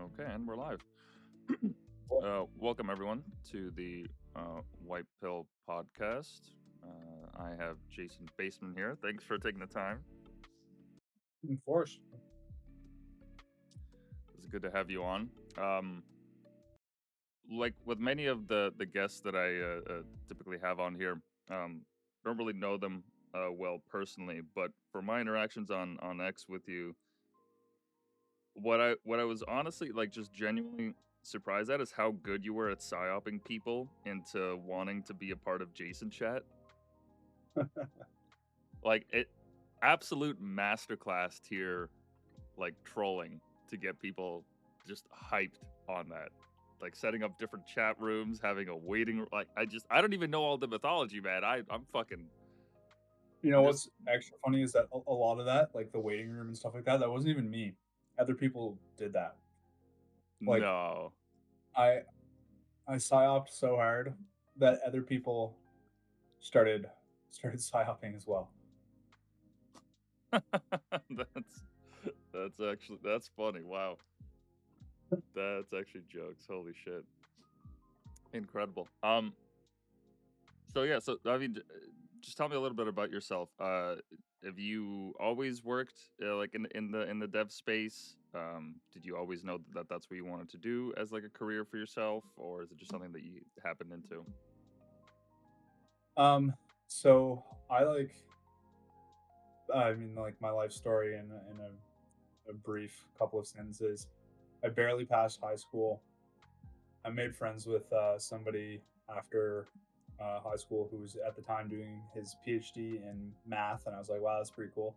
Okay, and we're live. Welcome everyone to the Whitepill podcast. I have JsonBasedman here. Thanks for taking the time. Enforced. It's good to have you on. Like with many of the guests that I typically have on here, don't really know them well personally, but for my interactions on X with you, what I was honestly like just genuinely surprised at is how good you were at psyoping people into wanting to be a part of Jason chat. Like it, absolute masterclass tier, like trolling to get people just hyped on that. Like setting up different chat rooms, having a waiting like I don't even know all the mythology, man. I'm fucking You know I'm just what's extra funny is that a lot of that, like the waiting room and stuff like that, that wasn't even me. Other people did that. Like no. I I psyoped so hard that other people started started psyoping as well. that's that's funny. Wow. That's actually jokes. Holy shit. Incredible. So yeah, so I mean, just tell me a little bit about yourself. Have you always worked like in the dev space? Did you always know that that's what you wanted to do as like a career for yourself, or is it just something that you happened into? Um, so I mean like my life story in a brief couple of sentences. I barely passed high school. I made friends with somebody after high school who was at the time doing his PhD in math, and I was like, wow, that's pretty cool.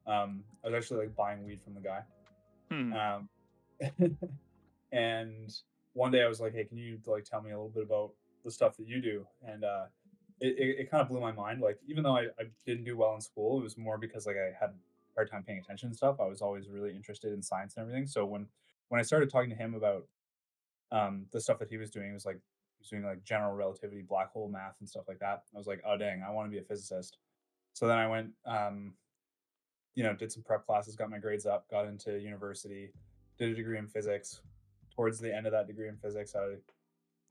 I was actually like buying weed from the guy. Hmm. Um, and one day I was like, hey, can you like tell me a little bit about the stuff that you do? And it kind of blew my mind. Like, even though I didn't do well in school, it was more because like I had a hard time paying attention and stuff. I was always really interested in science and everything. So when I started talking to him about the stuff that he was doing, was like he was doing like general relativity, black hole math, and stuff like that. I was like, oh dang, I want to be a physicist. So then I went, did some prep classes, got my grades up, got into university, did a degree in physics. Towards the end of that degree in physics, I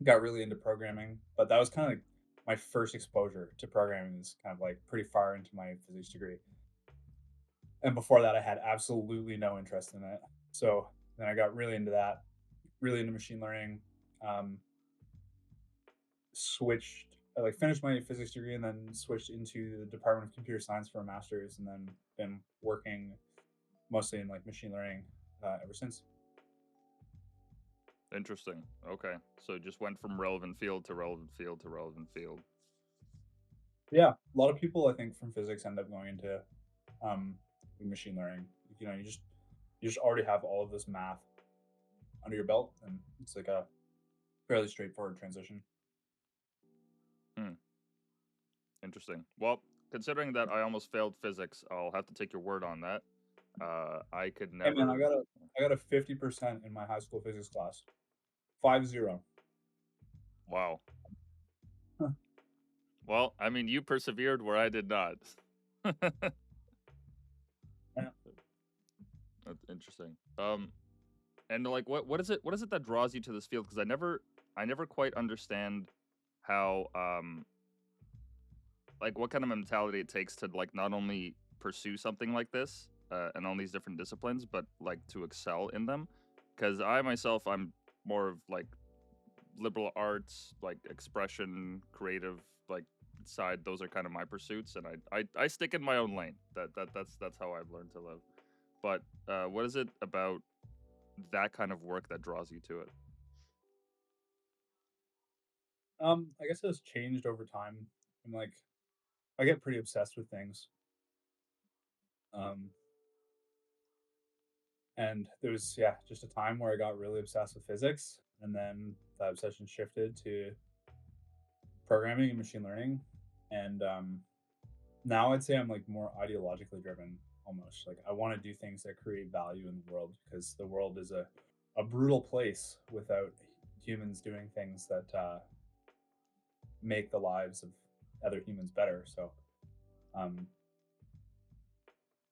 got really into programming, but that was kind of like my first exposure to programming is kind of like pretty far into my physics degree. And before that, I had absolutely no interest in it. So then I got really into that, really into machine learning. Um, switched I like finished my physics degree and then switched into the Department of Computer Science for a master's, and then been working mostly in like machine learning ever since. Interesting. Okay, so just went from relevant field to relevant field to relevant field. Yeah, a lot of people I think from physics end up going into um, machine learning. You just already have all of this math under your belt, and it's like a fairly straightforward transition. Hmm. Interesting. Well, considering that I almost failed physics, I'll have to take your word on that. I could Hey man, I never. got a I got a 50% in my high school physics class. 50. Wow. Well, I mean, you persevered where I did not. Yeah. That's interesting. And like, what is it that draws you to this field? Because I never quite understand how like what kind of mentality it takes to like not only pursue something like this and all these different disciplines, but like to excel in them. Because I myself, I'm more of like liberal arts, like expression, creative, like side. Those are kind of my pursuits, and I stick in my own lane. That's how I've learned to live. But what is it about that kind of work that draws you to it? I guess it's changed over time. I'm like, I get pretty obsessed with things. Um, and there was, yeah, just a time where I got really obsessed with physics, and then that obsession shifted to programming and machine learning. And now I'd say I'm like more ideologically driven almost. Like, I want to do things that create value in the world because the world is a brutal place without humans doing things that make the lives of other humans better. So, um,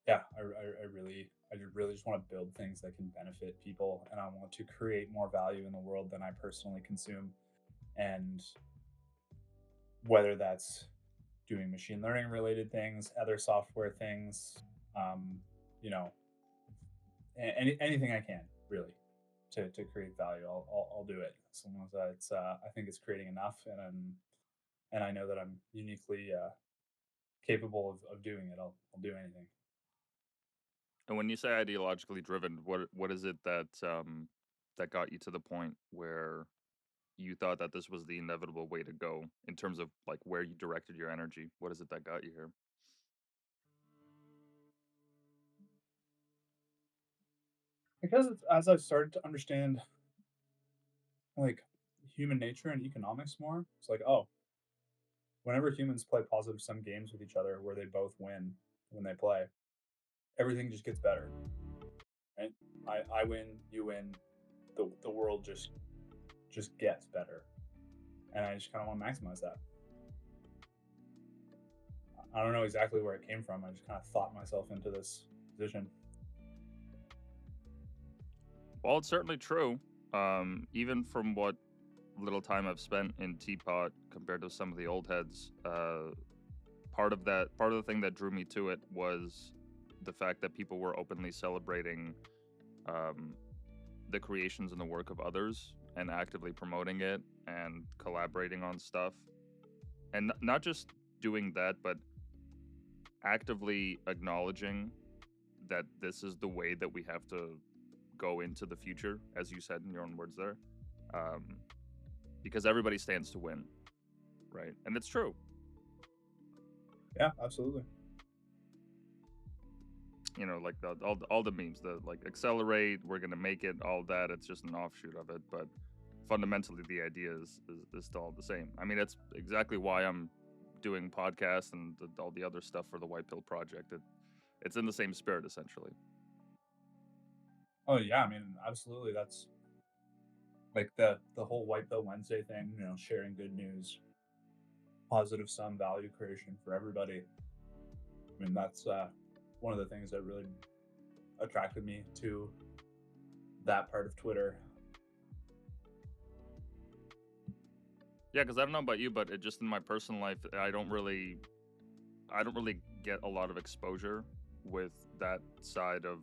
yeah, I really really just want to build things that can benefit people, and I want to create more value in the world than I personally consume. And whether that's doing machine learning related things, other software things, um, you know, anything I can really to create value, I'll do it as long as it's I think it's creating enough, and I know that I'm uniquely capable of doing it. I'll do anything. And when you say ideologically driven, what is it that that got you to the point where you thought that this was the inevitable way to go in terms of like where you directed your energy? What is it that got you here? Because as I've started to understand like human nature and economics more, it's like, oh, whenever humans play positive sum games with each other where they both win when they play, everything just gets better. Right? I win, you win, the world just gets better. And I just kind of want to maximize that. I don't know exactly where it came from. I just kind of thought myself into this position. Well, it's certainly true. Even from what little time I've spent in Teapot compared to some of the old heads, part of the thing that drew me to it was the fact that people were openly celebrating um, the creations and the work of others and actively promoting it and collaborating on stuff, and not just doing that, but actively acknowledging that this is the way that we have to go into the future, as you said in your own words there, um, because everybody stands to win, right? And it's true. Yeah, absolutely. You know, like all the memes, the like accelerate, we're gonna make it, all that. It's just an offshoot of it, but fundamentally the idea is still the same. I mean, that's exactly why I'm doing podcasts and all the other stuff for the Whitepill project. It's in the same spirit essentially. Oh yeah, I mean, absolutely. That's like the whole White Pill Wednesday thing. You know, sharing good news, positive sum value creation for everybody. I mean, that's one of the things that really attracted me to that part of Twitter. Yeah, because I don't know about you, but it just in my personal life, I don't really get a lot of exposure with that side of,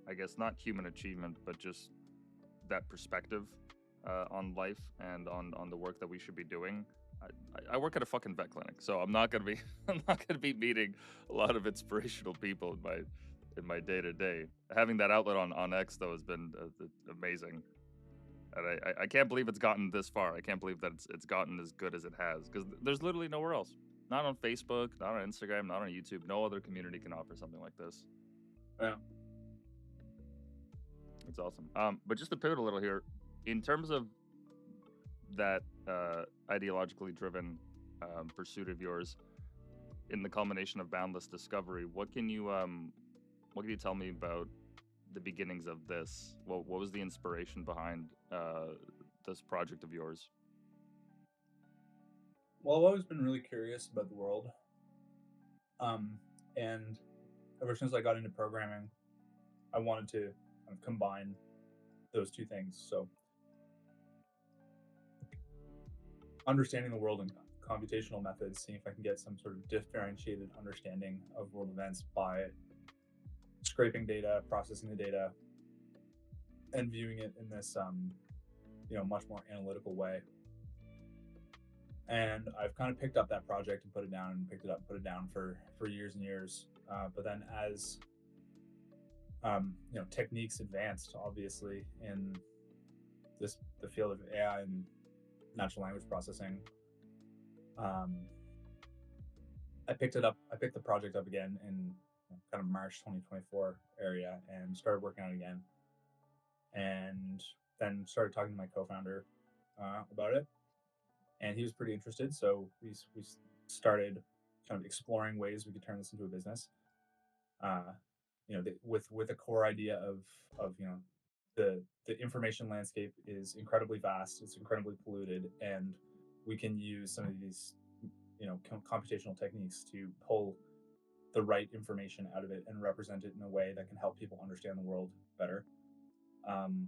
I guess not human achievement, but just that perspective on life and on the work that we should be doing. I work at a fucking vet clinic, so I'm not gonna be I'm not gonna be meeting a lot of inspirational people in my day to day. Having that outlet on X though has been amazing, and I can't believe it's gotten this far. I can't believe that it's gotten as good as it has because there's literally nowhere else. Not on Facebook, not on Instagram, not on YouTube. No other community can offer something like this. Yeah. It's awesome. But just to pivot a little here, in terms of that ideologically driven pursuit of yours, in the culmination of Boundless Discovery, what can you tell me about the beginnings of this? What was the inspiration behind this project of yours? Well, I've always been really curious about the world, um, and ever since I got into programming, I wanted to kind of combine those two things. So, understanding the world in computational methods, seeing if I can get some sort of differentiated understanding of world events by scraping data, processing the data, and viewing it in this much more analytical way. And I've kind of picked up that project and put it down and picked it up and put it down for years and years. But then as techniques advanced, obviously in the field of AI and natural language processing, I picked it up. I picked the project up again in kind of March 2024 area and started working on it again. And then started talking to my co-founder about it, and he was pretty interested. So we started kind of exploring ways we could turn this into a business. With a core idea of the information landscape is incredibly vast, it's incredibly polluted, and we can use some of these computational techniques to pull the right information out of it and represent it in a way that can help people understand the world better. Um,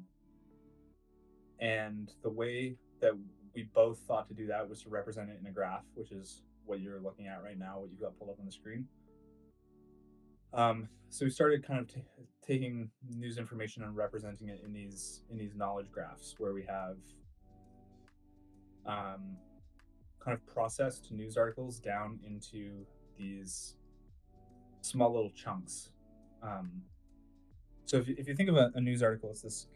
and the way that we both thought to do that was to represent it in a graph, which is what you're looking at right now, what you've got pulled up on the screen. So we started kind of taking news information and representing it in these knowledge graphs where we have um, kind of processed news articles down into these small little chunks. Um, so if you think of a news article, it's this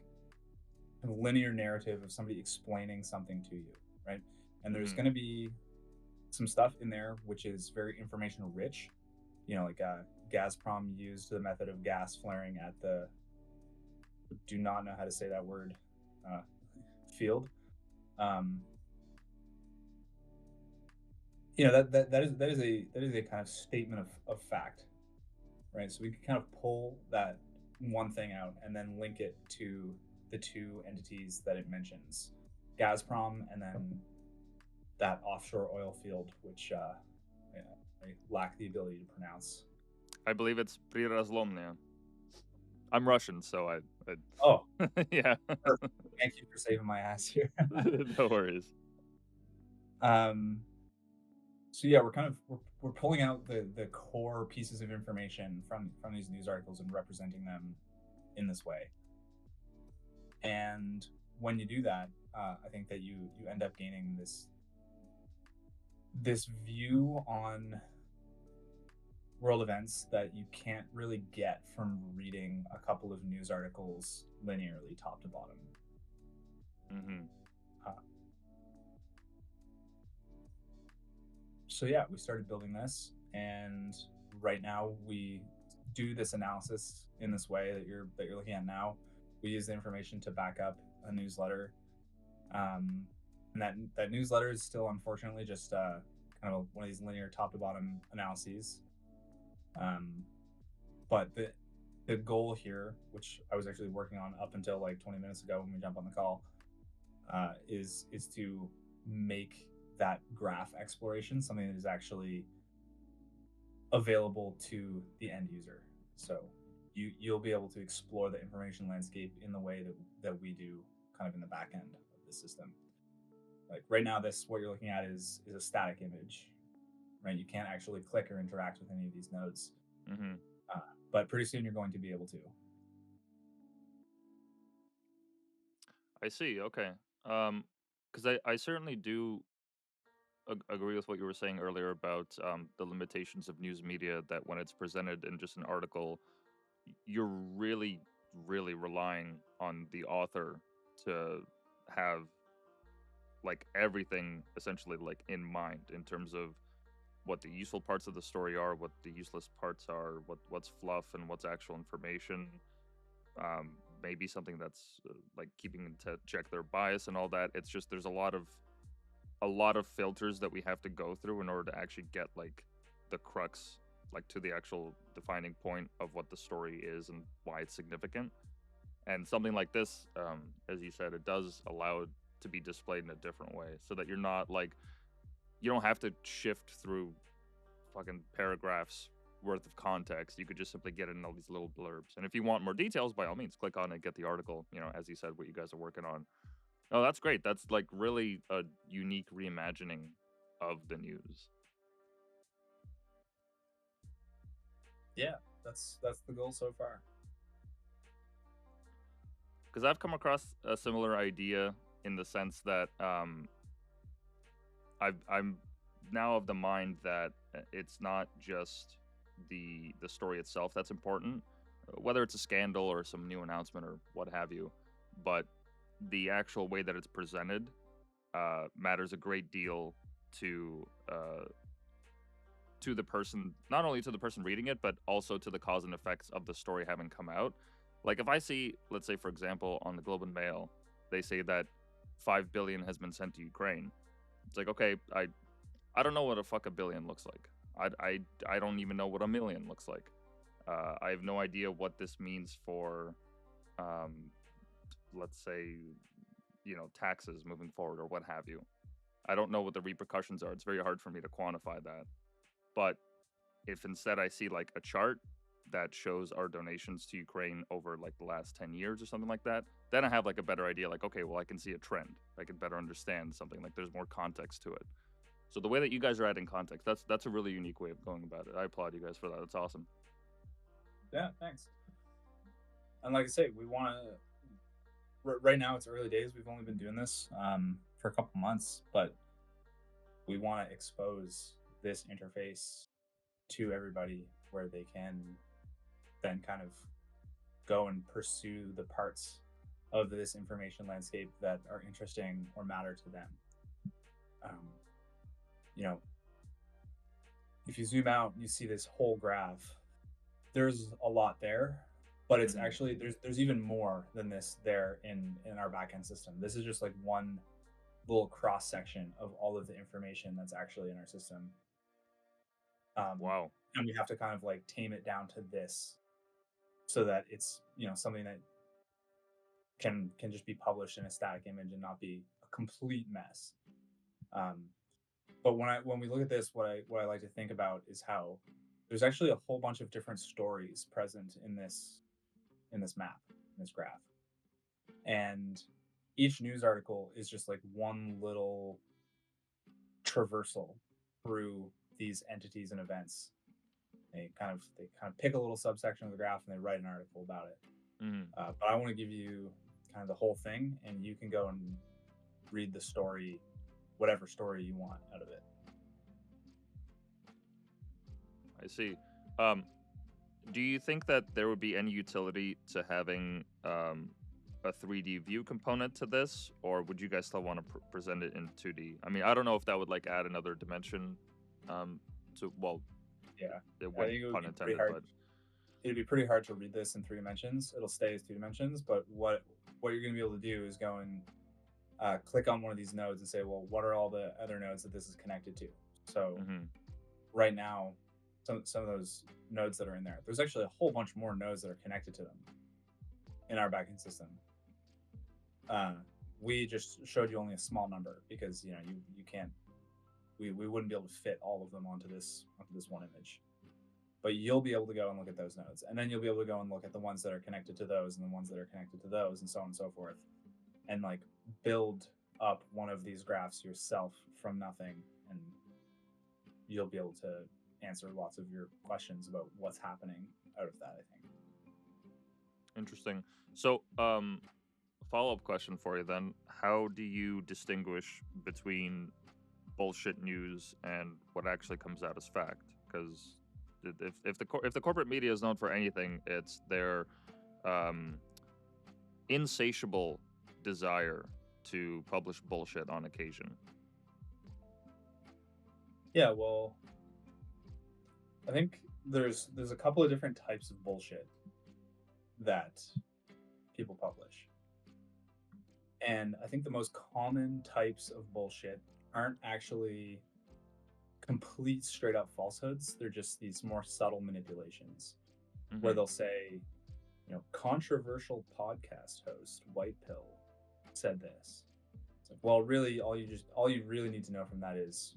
kind of linear narrative of somebody explaining something to you, right? And there's going to be some stuff in there which is very information rich, like Gazprom used the method of gas flaring at the, do not know how to say that word, field. That is a kind of statement of fact, right? So we can kind of pull that one thing out and then link it to the two entities that it mentions, Gazprom and then that offshore oil field, which I lack the ability to pronounce. I believe it's Prirazlomnia. I'm Russian, so I Oh, yeah. perfect. Thank you for saving my ass here. No worries. So yeah, we're pulling out the core pieces of information from these news articles and representing them in this way. And when you do that, I think that you end up gaining this view on world events that you can't really get from reading a couple of news articles linearly, top to bottom. So yeah, we started building this, and right now we do this analysis in this way that you're looking at now. We use the information to back up a newsletter, and that newsletter is still unfortunately just kind of one of these linear top to bottom analyses. But the goal here, which I was actually working on up until like 20 minutes ago when we jumped on the call, is to make that graph exploration something that is actually available to the end user. So you'll be able to explore the information landscape in the way that we do kind of in the back end of the system. Like right now, what you're looking at is a static image, right? You can't actually click or interact with any of these nodes. But pretty soon you're going to be able to. I see. Okay. Because I certainly do agree with what you were saying earlier about the limitations of news media, that when it's presented in just an article, you're really, really relying on the author to have like everything essentially like in mind in terms of what the useful parts of the story are, what the useless parts are, what's fluff and what's actual information. Maybe something that's like keeping to check their bias and all that. It's just there's a lot of filters that we have to go through in order to actually get like the crux, like to the actual defining point of what the story is and why it's significant. And something like this, as you said, it does allow it to be displayed in a different way, so that you're not like, you don't have to shift through fucking paragraphs worth of context. You could just simply get it in all these little blurbs. And if you want more details, by all means, click on it, get the article, as you said, what you guys are working on. Oh, that's great. That's like really a unique reimagining of the news. Yeah, that's the goal so far. Because I've come across a similar idea in the sense that I'm now of the mind that it's not just the story itself that's important, whether it's a scandal or some new announcement or what have you, but the actual way that it's presented matters a great deal to the person, not only to the person reading it, but also to the cause and effects of the story having come out. Like if I see, let's say, for example, on the Globe and Mail, they say that 5 billion has been sent to Ukraine. It's like, okay, I don't know what a fuck a billion looks like. I don't even know what a million looks like. I have no idea what this means for, let's say, taxes moving forward or what have you. I don't know what the repercussions are. It's very hard for me to quantify that. But if instead I see like a chart that shows our donations to Ukraine over like the last 10 years or something like that, then I have like a better idea. Like, okay, well, I can see a trend. I can better understand something. Like, there's more context to it. So the way that you guys are adding context, that's a really unique way of going about it. I applaud you guys for that. That's awesome. Yeah, thanks. And like I say, we want to. Right now, it's early days. We've only been doing this for a couple months, but we want to expose this interface to everybody where they can then kind of go and pursue the parts of this information landscape that are interesting or matter to them. You know, if you zoom out, you see this whole graph. There's a lot there, but it's actually there's even more than this there in our backend system. This is just like one little cross section of all of the information that's actually in our system. Wow. And we have to kind of like tame it down to this, so that it's something that can just be published in a static image and not be a complete mess. But when we look at this, what I like to think about is how there's actually a whole bunch of different stories present in this map, in this graph, and each news article is just like one little traversal through these entities and events. They kind of pick a little subsection of the graph and they write an article about it. But I want to give you kind of the whole thing, and you can go and read the story, whatever story you want out of it. I see. Do you think that there would be any utility to having a 3D view component to this, or would you guys still want to present it in 2D? I mean, I don't know if that would like add another dimension. Yeah, it would, pun intended, but it'd be pretty hard to read this in 3 dimensions. It'll stay as 2 dimensions, but what you're going to be able to do is go and click on one of these nodes and say, well, what are all the other nodes that this is connected to? So right now, some of those nodes that are in there's actually a whole bunch more nodes that are connected to them in our backend system. We just showed you only a small number because you can't. We wouldn't be able to fit all of them onto this one image. But you'll be able to go and look at those nodes, and then you'll be able to go and look at the ones that are connected to those, and the ones that are connected to those, and so on and so forth, and like build up one of these graphs yourself from nothing, and you'll be able to answer lots of your questions about what's happening out of that, I think. Interesting. So, follow-up question for you then. How do you distinguish between bullshit news and what actually comes out as fact? Because if the corporate media is known for anything, it's their insatiable desire to publish bullshit on occasion. Yeah, well, I think there's a couple of different types of bullshit that people publish. And I think the most common types of bullshit aren't actually complete straight up falsehoods. They're just these more subtle manipulations where they'll say, controversial podcast host Whitepill said this. It's like, well, really, all you really need to know from that is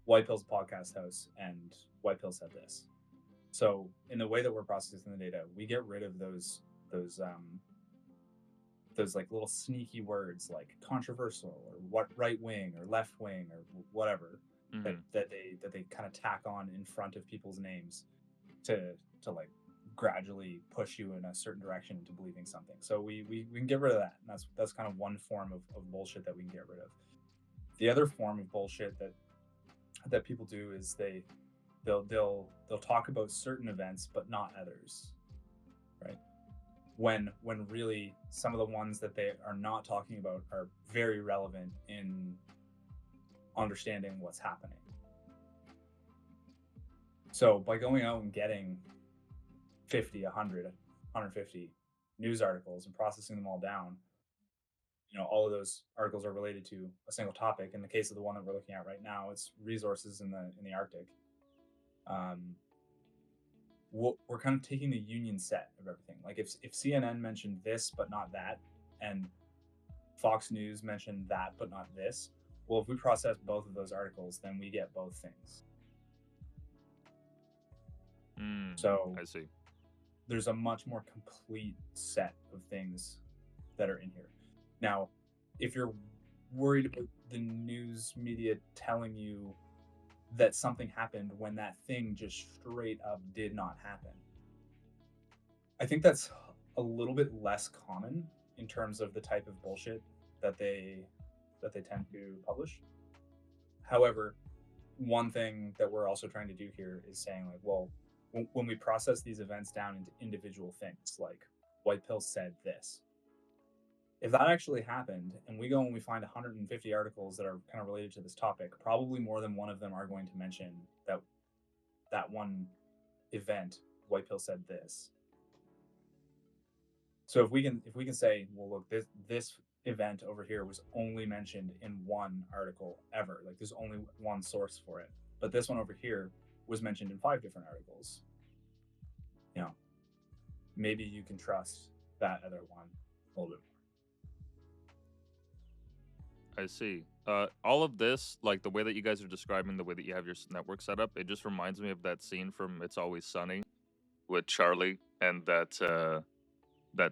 Whitepill's a podcast host and Whitepill said this. So in the way that we're processing the data, we get rid of those like little sneaky words like controversial or what right wing or left wing or whatever that they kind of tack on in front of people's names to like gradually push you in a certain direction into believing something. So we can get rid of that. And that's kind of one form of bullshit that we can get rid of. The other form of bullshit that people do is they'll talk about certain events but not others, right? When really some of the ones that they are not talking about are very relevant in understanding what's happening. So by going out and getting 50, 100, 150 news articles and processing them all down, all of those articles are related to a single topic. In the case of the one that we're looking at right now, it's resources in the Arctic. We're kind of taking the union set of everything. Like if CNN mentioned this but not that, and Fox News mentioned that but not this, well, if we process both of those articles, then we get both things. So I see. there's a much more complete set of things that are in here. Now, if you're worried about the news media telling you that something happened when that thing just straight up did not happen, I think that's a little bit less common in terms of the type of bullshit that they tend to publish. However, one thing that we're also trying to do here is saying like, well, when we process these events down into individual things, like Whitepill said this, if that actually happened and we go and we find 150 articles that are kind of related to this topic, probably more than one of them are going to mention that one event, Whitepill said this. So if we can say, well, look, this event over here was only mentioned in one article ever, like there's only one source for it, but this one over here was mentioned in 5 different articles. You know, maybe you can trust that other one a little bit I see. All of this, like the way that you guys are describing the way that you have your network set up, it just reminds me of that scene from It's Always Sunny with Charlie and that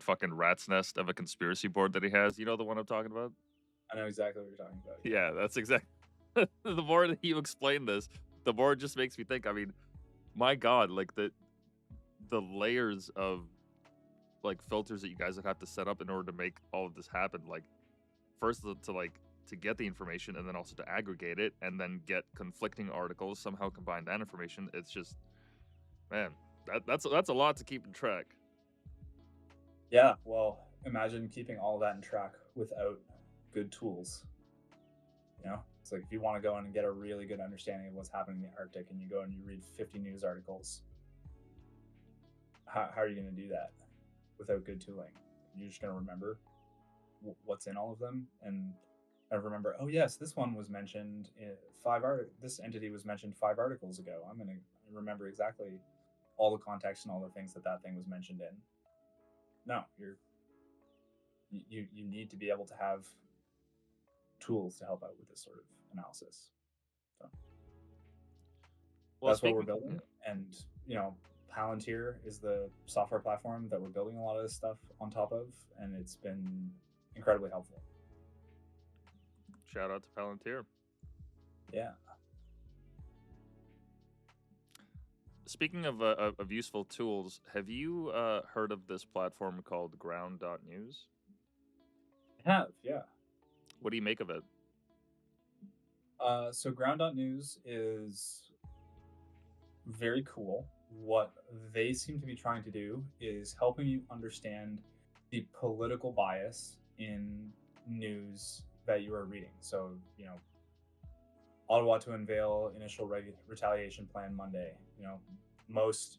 fucking rat's nest of a conspiracy board that he has. You know the one I'm talking about? more. I know exactly what you're talking about. Yeah, that's exactly. The more that you explain this, the more it just makes me think. I mean, my God, like the layers of like filters that you guys would have to set up in order to make all of this happen. Like first to get the information and then also to aggregate it and then get conflicting articles, somehow combine that information. It's just, man, that's a lot to keep in track. Yeah, well, imagine keeping all of that in track without good tools. You know, it's like if you want to go in and get a really good understanding of what's happening in the Arctic and you go and you read 50 news articles, how are you going to do that without good tooling? You're just going to remember what's in all of them and remember, oh yes, this one was mentioned in this entity was mentioned 5 articles ago. I'm going to remember exactly all the context and all the things that thing was mentioned in. No, you need to be able to have tools to help out with this sort of analysis. So Well, that's what we're speaking, building. And Palantir is the software platform that we're building a lot of this stuff on top of, and it's been incredibly helpful. shout out to Palantir. Yeah. Speaking of useful tools, have you heard of this platform called Ground.news? I have, yeah. What do you make of it? So Ground.news is very cool. What they seem to be trying to do is helping you understand the political bias in news that you are reading. So, Ottawa to unveil initial retaliation plan Monday. Most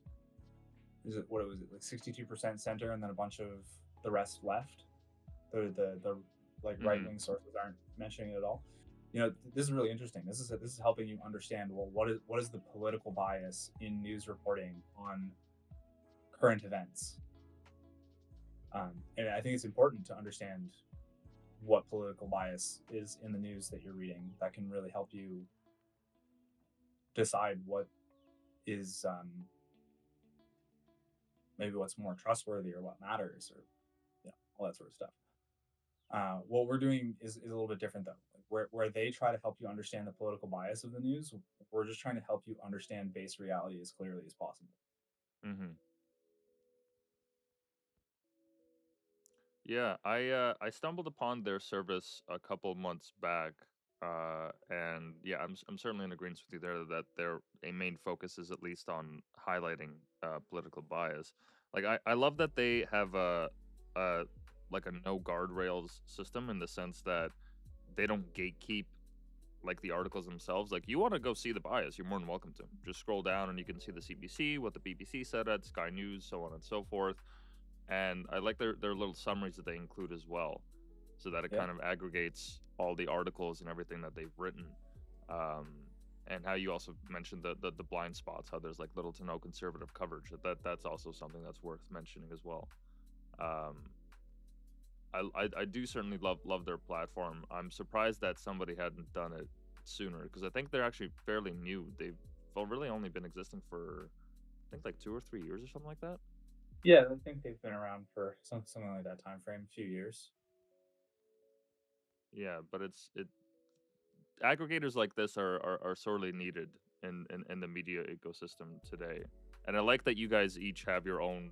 what it was like 62% center, and then a bunch of the rest left. The like right wing sources aren't mentioning it at all. This is really interesting. This is helping you understand, well, what is the political bias in news reporting on current events, and I think it's important to understand what political bias is in the news that you're reading. That can really help you decide what is maybe what's more trustworthy or what matters, or all that sort of stuff. What we're doing is a little bit different though. Where they try to help you understand the political bias of the news, we're just trying to help you understand base reality as clearly as possible. Mm-hmm. Yeah, I stumbled upon their service a couple months back, and yeah, I'm certainly in agreement with you there that their a main focus is at least on highlighting political bias. Like I love that they have a like a no guardrails system in the sense that they don't gatekeep like the articles themselves. Like you want to go see the bias, you're more than welcome to. Just scroll down and you can see the CBC, what the BBC said at Sky News, so on and so forth. And I like their little summaries that they include as well, so that it Yeah. kind of aggregates all the articles and everything that they've written. And how you also mentioned the blind spots, how there's like little to no conservative coverage. That's also something that's worth mentioning as well. I do certainly love their platform. I'm surprised that somebody hadn't done it sooner, because I think they're actually fairly new. They've really only been existing for think like 2 or 3 years or something like that. Yeah, I think they've been around for something like that time frame, a few years. Yeah, but it aggregators like this are sorely needed in the media ecosystem today. And I like that you guys each have your own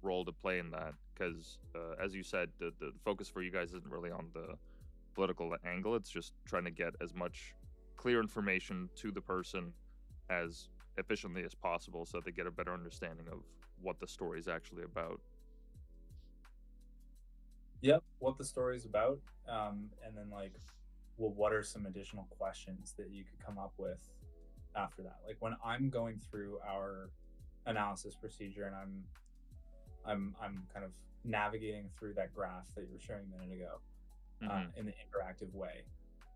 role to play in that because, as you said, the focus for you guys isn't really on the political angle. It's just trying to get as much clear information to the person as efficiently as possible so that they get a better understanding of what the story is actually about. Yep, what the story's about, and then like, well, what are some additional questions that you could come up with after that? Like when I'm going through our analysis procedure and I'm kind of navigating through that graph that you were showing a minute ago, Mm-hmm. in the interactive way,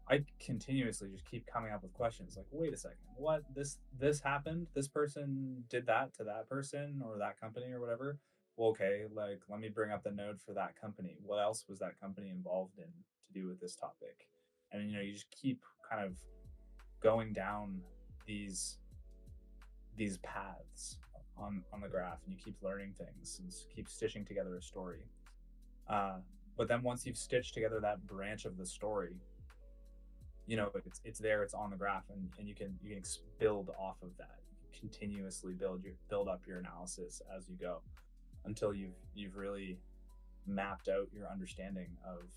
I continuously just keep coming up with questions like, wait a second, what, this happened? This person did that to that person or that company or whatever. Well, okay, like let me bring up the node for that company. What else was that company involved in to do with this topic? And you just keep kind of going down these these paths on the graph, and you keep learning things and keep stitching together a story. Uh, but then once you've stitched together that branch of the story, it's there, it's on the graph, and you can build off of that. You continuously build up your analysis as you go until you've really mapped out your understanding of,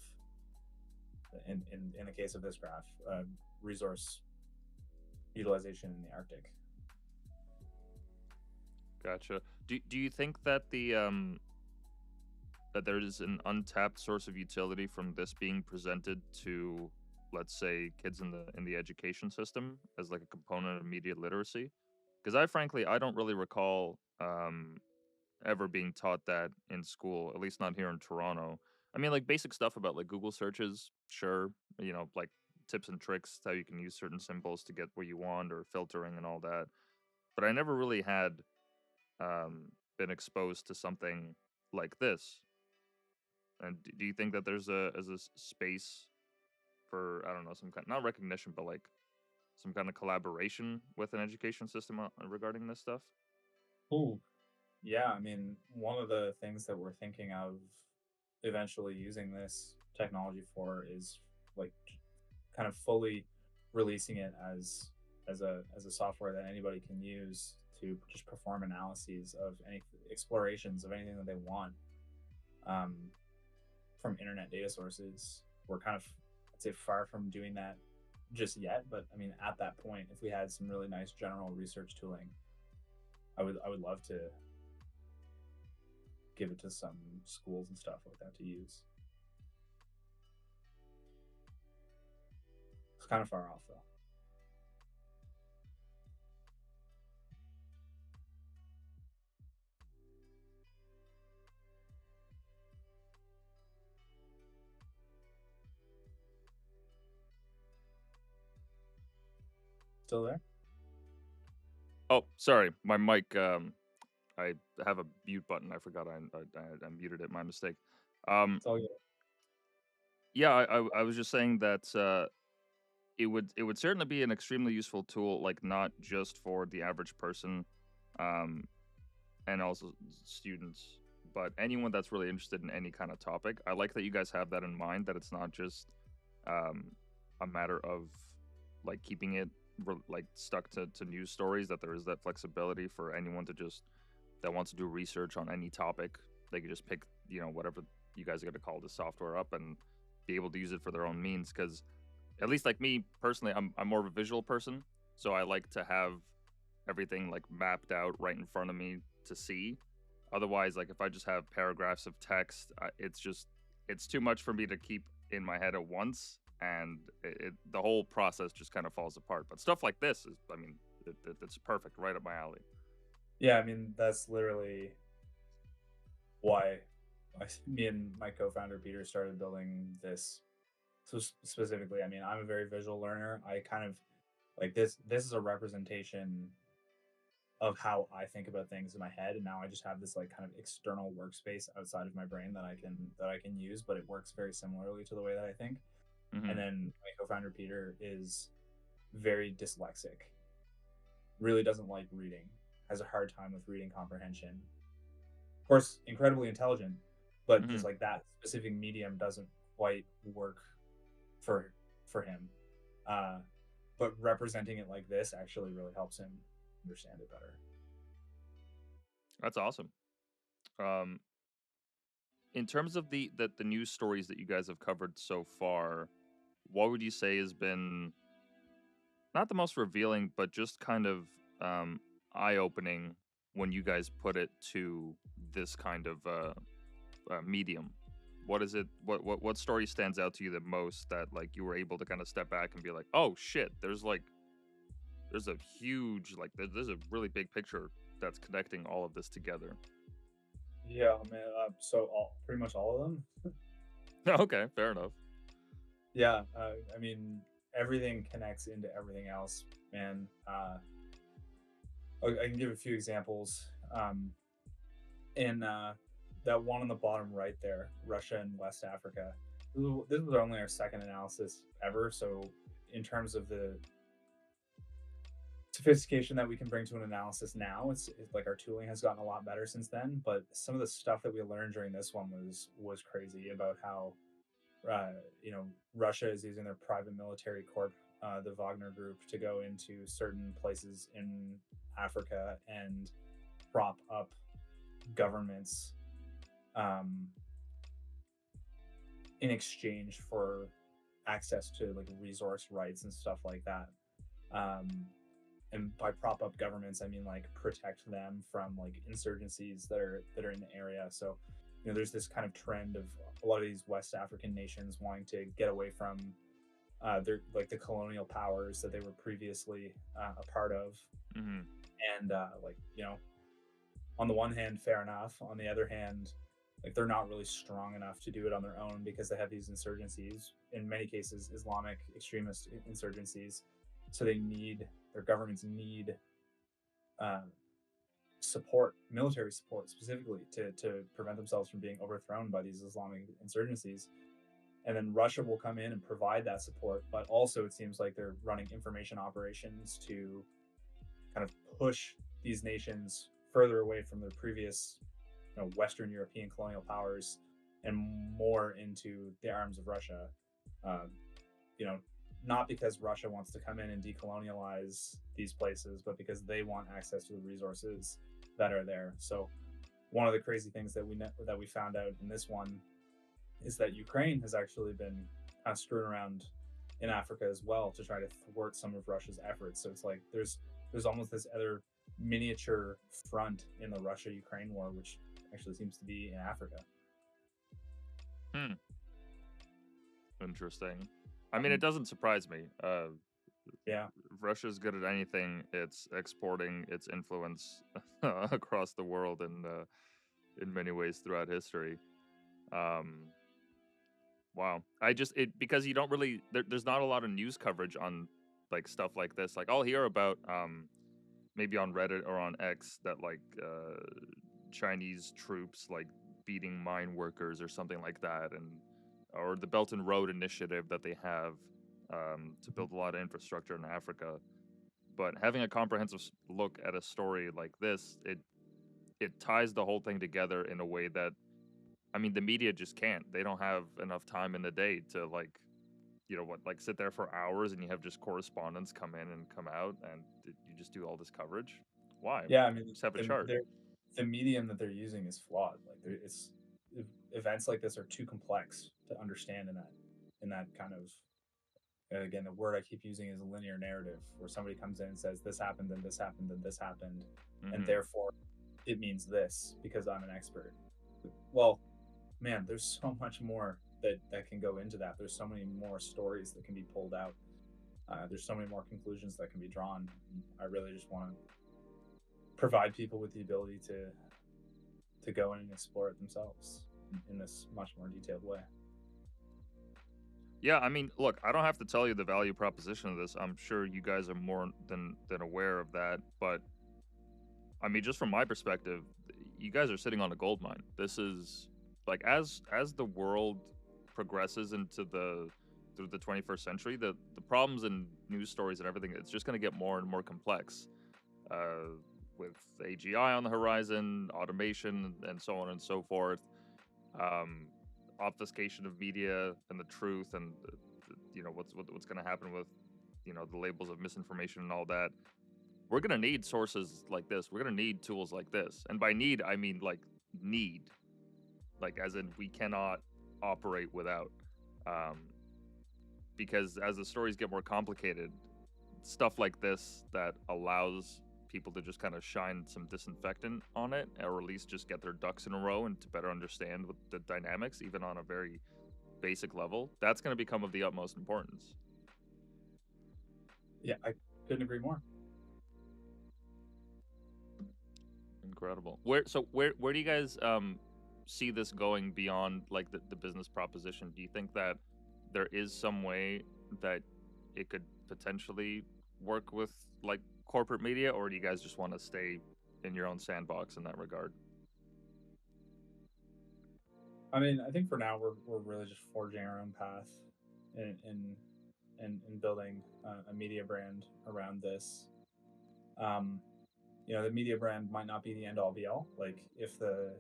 in the case of this graph, resource utilization in the Arctic. Gotcha. Do you think that that there is an untapped source of utility from this being presented to, let's say, kids in the education system as like a component of media literacy? Because I don't really recall ever being taught that in school, at least not here in Toronto. I mean, like basic stuff about like Google searches, sure, like tips and tricks, how you can use certain symbols to get what you want or filtering and all that. But I never really had been exposed to something like this. And do you think that there's a space for, I don't know, some kind, not recognition, but like some kind of collaboration with an education system regarding this stuff? Ooh, yeah. I mean, one of the things that we're thinking of eventually using this technology for is like kind of fully releasing it as a software that anybody can use to just perform analyses of any explorations of anything that they want, um, from internet data sources. We're kind of, I'd say, far from doing that just yet, but I mean, at that point, if we had some really nice general research tooling, I would love to give it to some schools and stuff like that to use. It's kind of far off though. Still there? Oh, sorry, my mic. I have a mute button. I forgot I muted it. My mistake. Um, It's all good. yeah, I was just saying that it would certainly be an extremely useful tool, like not just for the average person, um, and also students, but anyone that's really interested in any kind of topic. I like that you guys have that in mind. That it's not just um, a matter of like keeping it like stuck to news stories. That there is that flexibility for anyone to just that wants to do research on any topic. They could just pick whatever you guys are going to call the software up and be able to use it for their own means. Because at least like me personally, I'm more of a visual person, so I like to have everything like mapped out right in front of me to see. Otherwise, like if I just have paragraphs of text, it's too much for me to keep in my head at once, and the whole process just kind of falls apart. But stuff like this is, I mean, it's perfect, right up my alley. Yeah, I mean, that's literally why me and my co-founder Peter started building this. So specifically, I mean, I'm a very visual learner. I kind of like this is a representation of how I think about things in my head, and now I just have this like kind of external workspace outside of my brain that I can use, but it works very similarly to the way that I think. And Hmm. then my co-founder Peter is very dyslexic, really doesn't like reading, has a hard time with reading comprehension. Of course, incredibly intelligent, but Hmm. just like that specific medium doesn't quite work for him. Uh, but representing it like this actually really helps him understand it better. That's awesome. Um, in terms of the news stories that you guys have covered so far, what would you say has been not the most revealing, but just kind of eye opening when you guys put it to this kind of medium? What is it? What story stands out to you the most that like you were able to kind of step back and be like, oh shit, there's a huge there's a really big picture that's connecting all of this together. Yeah, man. So pretty much all of them. Okay, fair enough. Yeah, I mean, everything connects into everything else, man. I can give a few examples. In that one on the bottom right there, Russia and West Africa. This was only our second analysis ever, so in terms of the sophistication that we can bring to an analysis now, it's like our tooling has gotten a lot better since then. But some of the stuff that we learned during this one was crazy about how uh, Russia is using their private military corp, the Wagner Group, to go into certain places in Africa and prop up governments um, in exchange for access to like resource rights and stuff like that. Um, and by prop up governments, I mean like protect them from like insurgencies that are in the area. So, there's this kind of trend of a lot of these West African nations wanting to get away from their like the colonial powers that they were previously a part of, Hmm. and like on the one hand, fair enough. On the other hand, like they're not really strong enough to do it on their own because they have these insurgencies. In many cases, Islamic extremist insurgencies. So their governments need uh, support, military support specifically, to prevent themselves from being overthrown by these Islamic insurgencies. And then Russia will come in and provide that support, but also it seems like they're running information operations to kind of push these nations further away from their previous Western European colonial powers and more into the arms of Russia. Um, you know, not because Russia wants to come in and decolonialize these places, but because they want access to the resources that are there. So one of the crazy things that we found out in this one is that Ukraine has actually been kind of screwing around in Africa as well to try to thwart some of Russia's efforts. So it's like there's almost this other miniature front in the Russia-Ukraine war, which actually seems to be in Africa. Hmm. Interesting. I mean, it Um, doesn't surprise me. yeah, Russia's good at anything. It's exporting its influence across the world and in many ways throughout history. Um, wow. I just it because you don't really there's not a lot of news coverage on like stuff like this. Like I'll hear about maybe on Reddit or on X that like Chinese troops like beating mine workers or something like that, and or the Belt and Road Initiative that they have to build a lot of infrastructure in Africa. But having a comprehensive look at a story like this, it ties the whole thing together in a way that I mean the media just can't. They don't have enough time in the day to like like sit there for hours and you have just correspondents come in and come out and you just do all this coverage. Why? yeah. I mean, Just have a chart. the medium that they're using is flawed. Like, it's events like this are too complex to understand in that kind of again, the word I keep using is a linear narrative, where somebody comes in and says, "This happened, and this happened, and this happened, and Hmm. therefore it means this because I'm an expert." Well, man, there's so much more that can go into that. There's so many more stories that can be pulled out. There's so many more conclusions that can be drawn. I really just want to provide people with the ability to go in and explore it themselves in this much more detailed way. Yeah, I mean, look, I don't have to tell you the value proposition of this. I'm sure you guys are more than aware of that. But I mean, just from my perspective, you guys are sitting on a gold mine. This is like as the world progresses into the through the 21st century, the problems and news stories and everything, it's just going to get more and more complex. Uh, with AGI on the horizon, automation, and so on and so forth, obfuscation of media and the truth, and what's going to happen with the labels of misinformation and all that. We're going to need sources like this. We're going to need tools like this. And by need, I mean need, as in we cannot operate without. Because as the stories get more complicated, stuff like this that allows people to just kind of shine some disinfectant on it, or at least just get their ducks in a row and to better understand what the dynamics, even on a very basic level, that's going to become of the utmost importance. Yeah, I couldn't agree more. Incredible. Where do you guys see this going beyond the business proposition? Do you think that there is some way that it could potentially work with corporate media, or do you guys just want to stay in your own sandbox in that regard? I mean, I think for now we're really just forging our own path in building a media brand around this. The media brand might not be the end all be all. Like if the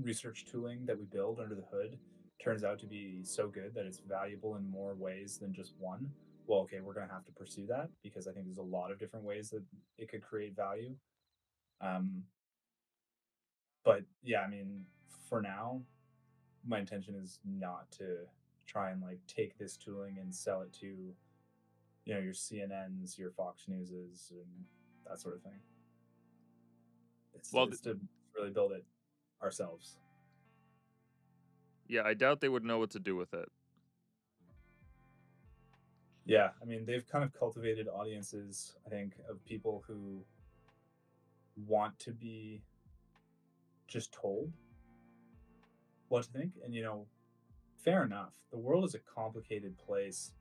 research tooling that we build under the hood turns out to be so good that it's valuable in more ways than just one, well, okay, we're going to have to pursue that, because I think there's a lot of different ways that it could create value. But yeah, I mean, for now, my intention is not to try and take this tooling and sell it to, your CNNs, your Fox Newses, and that sort of thing. It's to really build it ourselves. Yeah, I doubt they would know what to do with it. Yeah, I mean, they've kind of cultivated audiences, I think, of people who want to be just told what to think. And, fair enough. The world is a complicated place.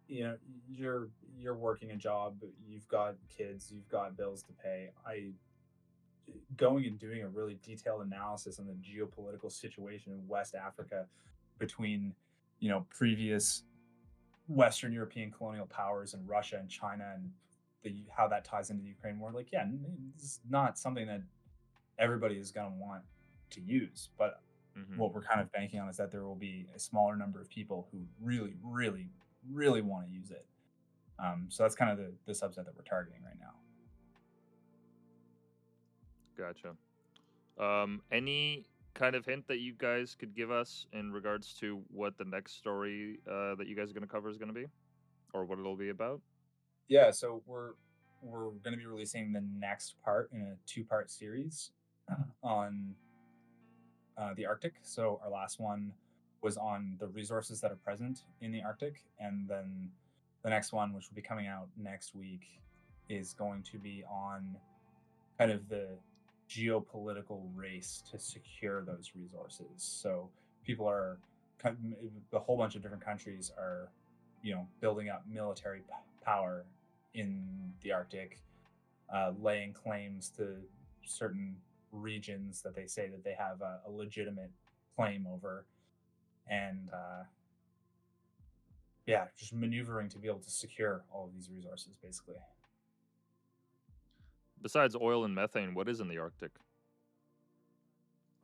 You're working a job, you've got kids, you've got bills to pay. Going and doing a really detailed analysis on the geopolitical situation in West Africa between, previous Western European colonial powers and Russia and China, and how that ties into the Ukraine war. This is not something that everybody is going to want to use. But what we're kind of banking on is that there will be a smaller number of people who really, really, really want to use it. So that's kind of the subset that we're targeting right now. Gotcha. Any kind of hint that you guys could give us in regards to what the next story that you guys are going to cover is going to be, or what it'll be about? Yeah, so we're going to be releasing the next part in a 2-part series on the Arctic. So our last one was on the resources that are present in the Arctic, and then the next one, which will be coming out next week, is going to be on kind of the geopolitical race to secure those resources. So people are, a whole bunch of different countries are, building up military power in the Arctic, laying claims to certain regions that they say that they have a legitimate claim over, and just maneuvering to be able to secure all of these resources, basically. Besides oil and methane, what is in the Arctic?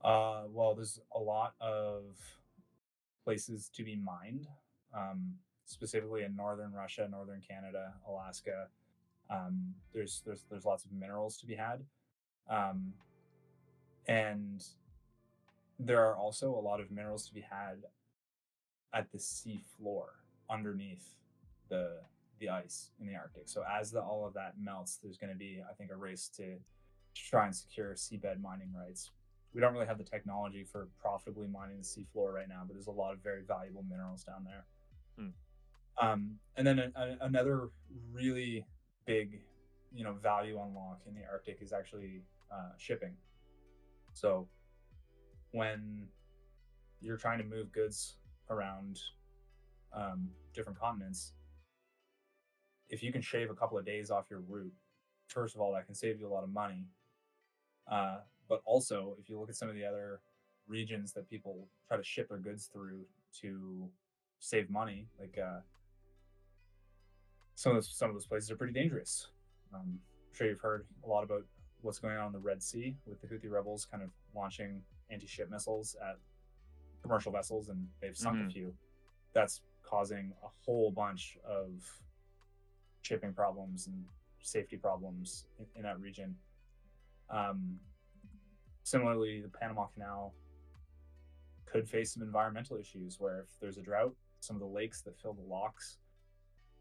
Well, there's a lot of places to be mined, specifically in northern Russia, northern Canada, Alaska. There's lots of minerals to be had, and there are also a lot of minerals to be had at the sea floor underneath the ice in the Arctic. So as all of that melts, there's going to be, I think, a race to try and secure seabed mining rights. We don't really have the technology for profitably mining the seafloor right now, but there's a lot of very valuable minerals down there. And then another really big, value unlock in the Arctic is actually shipping. So when you're trying to move goods around different continents, if you can shave a couple of days off your route, first of all, that can save you a lot of money. But also, if you look at some of the other regions that people try to ship their goods through to save money, some of those places are pretty dangerous. sure you've heard a lot about what's going on in the Red Sea with the Houthi rebels kind of launching anti-ship missiles at commercial vessels, and they've sunk a Mm-hmm. few. That's causing a whole bunch of shipping problems and safety problems in that region. Um, Similarly, the Panama Canal could face some environmental issues where if there's a drought, some of the lakes that fill the locks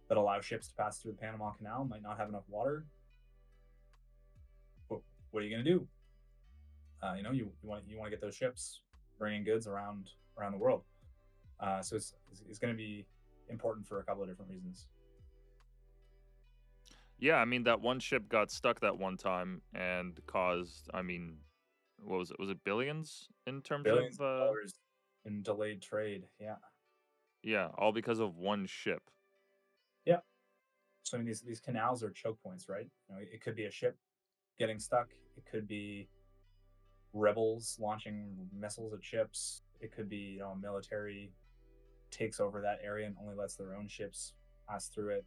that allow ships to pass through the Panama Canal might not have enough water. But what are you going to do? You want to get those ships bringing goods around the world. So it's going to be important for a couple of different reasons. Yeah, I mean that one ship got stuck that one time and caused, I mean, what was it? Was it billions in terms of Billions of dollars in delayed trade. Yeah, yeah, all because of one ship. yeah. So I mean, these canals are choke points, right? It could be a ship getting stuck. It could be rebels launching missiles at ships. It could be a military takes over that area and only lets their own ships pass through it.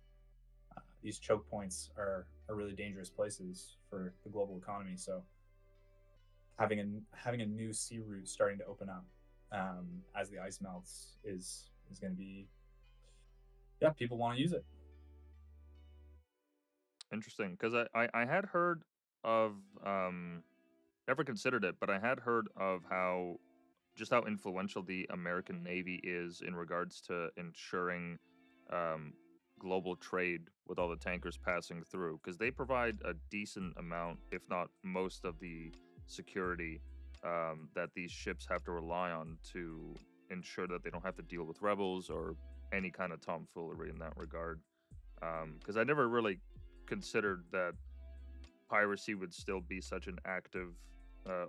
These choke points are really dangerous places for the global economy. So having a new sea route starting to open up as the ice melts is going to be, yeah, people want to use it. Interesting, because I had heard of never considered it, but I had heard of how just how influential the American Navy is in regards to ensuring um, global trade with all the tankers passing through, because they provide a decent amount, if not most, of the security that these ships have to rely on to ensure that they don't have to deal with rebels or any kind of tomfoolery in that regard. Because I never really considered that piracy would still be such an active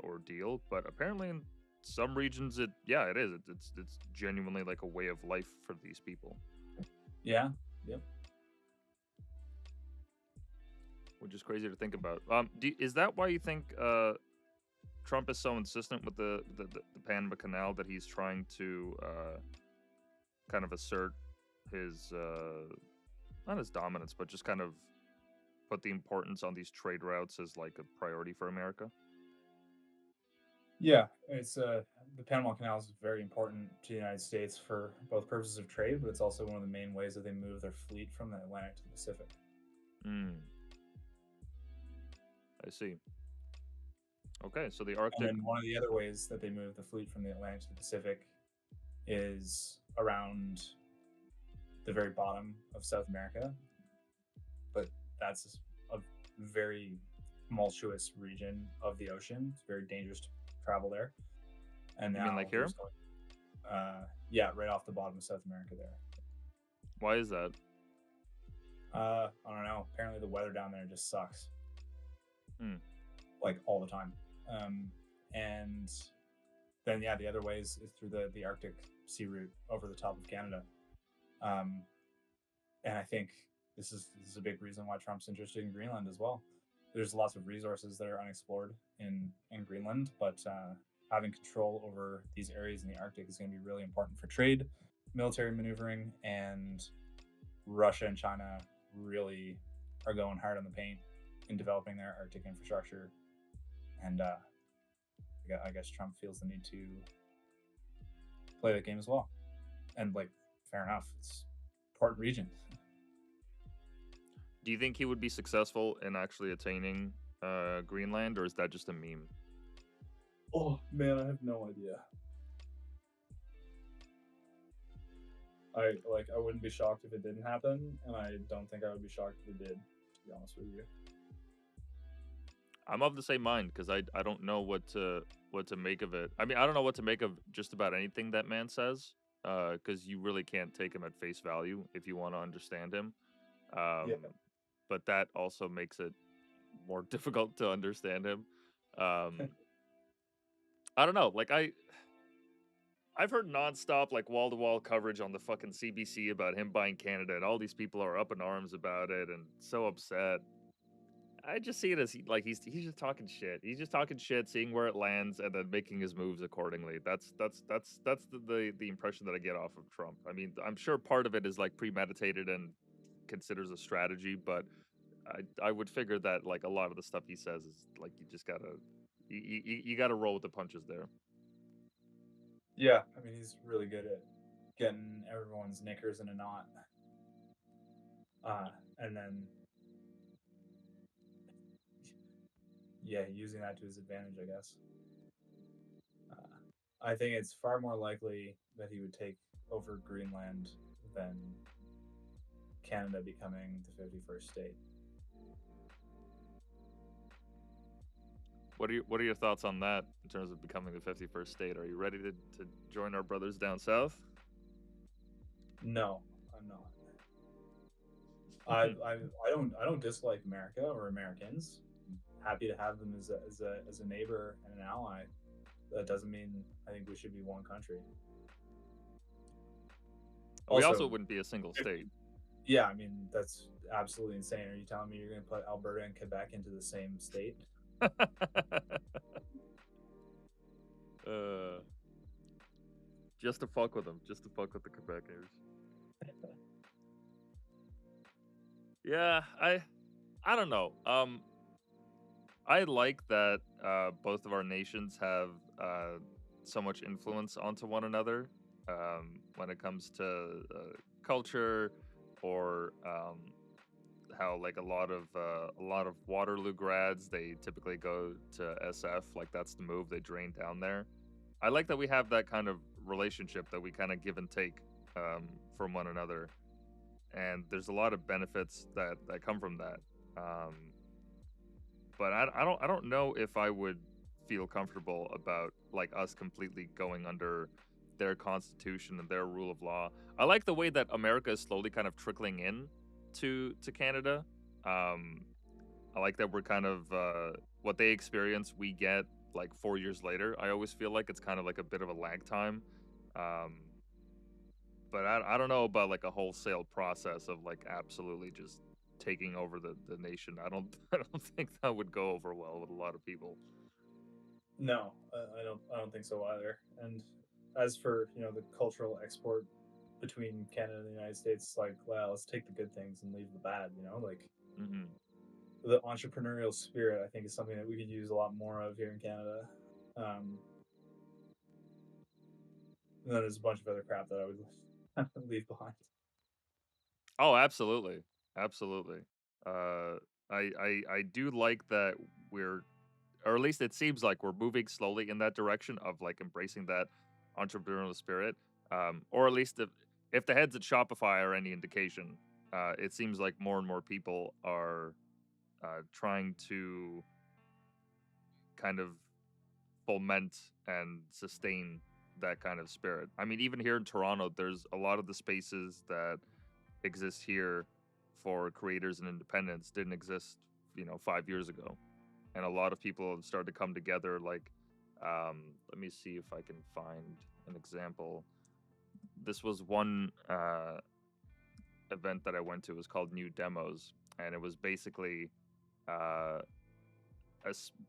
ordeal, but apparently in some regions, it is. It's genuinely like a way of life for these people, Yeah. Yep. which is crazy to think about. Is that why you think Trump is so insistent with the Panama Canal, that he's trying to kind of assert his not his dominance, but just kind of put the importance on these trade routes as like a priority for America? Yeah, it's the Panama Canal is very important to the United States for both purposes of trade, but it's also one of the main ways that they move their fleet from the Atlantic to the Pacific. Mm, I see. Okay, so the And Arctic. then one of the other ways that they move the fleet from the Atlantic to the Pacific is around the very bottom of South America, but that's a very tumultuous region of the ocean. It's very dangerous to travel there. And You mean like now here? there's going, yeah, right off the bottom of South America there. Why is that? I don't know. Apparently, the weather down there just sucks, Hmm. like all the time. And then, yeah, the other ways is through the Arctic sea route over the top of Canada. Um, and I think this is a big reason why Trump's interested in Greenland as well. There's lots of resources that are unexplored in Greenland, but having control over these areas in the Arctic is going to be really important for trade, military maneuvering, and Russia and China really are going hard on the paint in developing their Arctic infrastructure. And I guess Trump feels the need to play that game as well. And like, fair enough, it's important region. Do you think he would be successful in actually attaining Greenland, or is that just a meme? Oh man, I have no idea. I wouldn't be shocked if it didn't happen, and I don't think I would be shocked if it did. To be honest with you. I'm of the same mind because I don't know what to make of it. I mean, I don't know what to make of just about anything that man says, because you really can't take him at face value if you want to understand him. Yeah. But that also makes it more difficult to understand him. Um, I don't know. Like I've heard nonstop, like wall to wall coverage on the fucking CBC about him buying Canada, and all these people are up in arms about it and so upset. I just see it as like he's just talking shit. He's just talking shit, seeing where it lands, and then making his moves accordingly. That's the impression that I get off of Trump. I mean, I'm sure part of it is like premeditated and considers a strategy, but I would figure that like a lot of the stuff he says is like you just gotta you gotta roll with the punches there. Yeah, I mean, he's really good at getting everyone's knickers in a knot, uh, and then yeah, using that to his advantage, I guess. Uh, I think it's far more likely that he would take over Greenland than Canada becoming the 51st state. What are your thoughts on that in terms of becoming the 51st state? Are you ready to join our brothers down south? No, I'm not. I don't dislike America or Americans. I'm happy to have them as a neighbor and an ally. That doesn't mean I think we should be one country. We also Also, wouldn't be a single state. yeah, I mean that's absolutely insane. Are you telling me you're going to put Alberta and Quebec into the same state? uh, just to fuck with them, just to fuck with the Quebecers. Yeah, I don't know. I like that both of our nations have so much influence onto one another when it comes to culture or how like a lot of Waterloo grads they typically go to SF, like that's the move, they drain down there. I like that we have that kind of relationship that we kind of give and take from one another, and there's a lot of benefits that come from that. Um, but I don't know if I would feel comfortable about like us completely going under their constitution and their rule of law. I like the way that America is slowly kind of trickling in to Canada. Um, I like that we're kind of what they experience, we get like 4 years later. I always feel like it's kind of like a bit of a lag time. Um, but I don't know about like a wholesale process of like absolutely just taking over the nation. I don't think that would go over well with a lot of people. No, I don't think so either. And as for the cultural export between Canada and the United States, like, well, let's take the good things and leave the bad. Like Hmm. the entrepreneurial spirit, I think, is something that we could use a lot more of here in Canada. Um, and then there's a bunch of other crap that I would leave behind. Oh, absolutely, absolutely. Uh, I do like that we're, or at least it seems like we're moving slowly in that direction of like embracing that entrepreneurial spirit. Or at least if the heads at Shopify are any indication, it seems like more and more people are trying to kind of foment and sustain that kind of spirit. I mean, even here in Toronto, there's a lot of the spaces that exist here for creators and independents didn't exist, 5 years ago, and a lot of people have started to come together. Like, let me see if I can find an example. This was one event that I went to. It was called New Demos, and it was basically uh,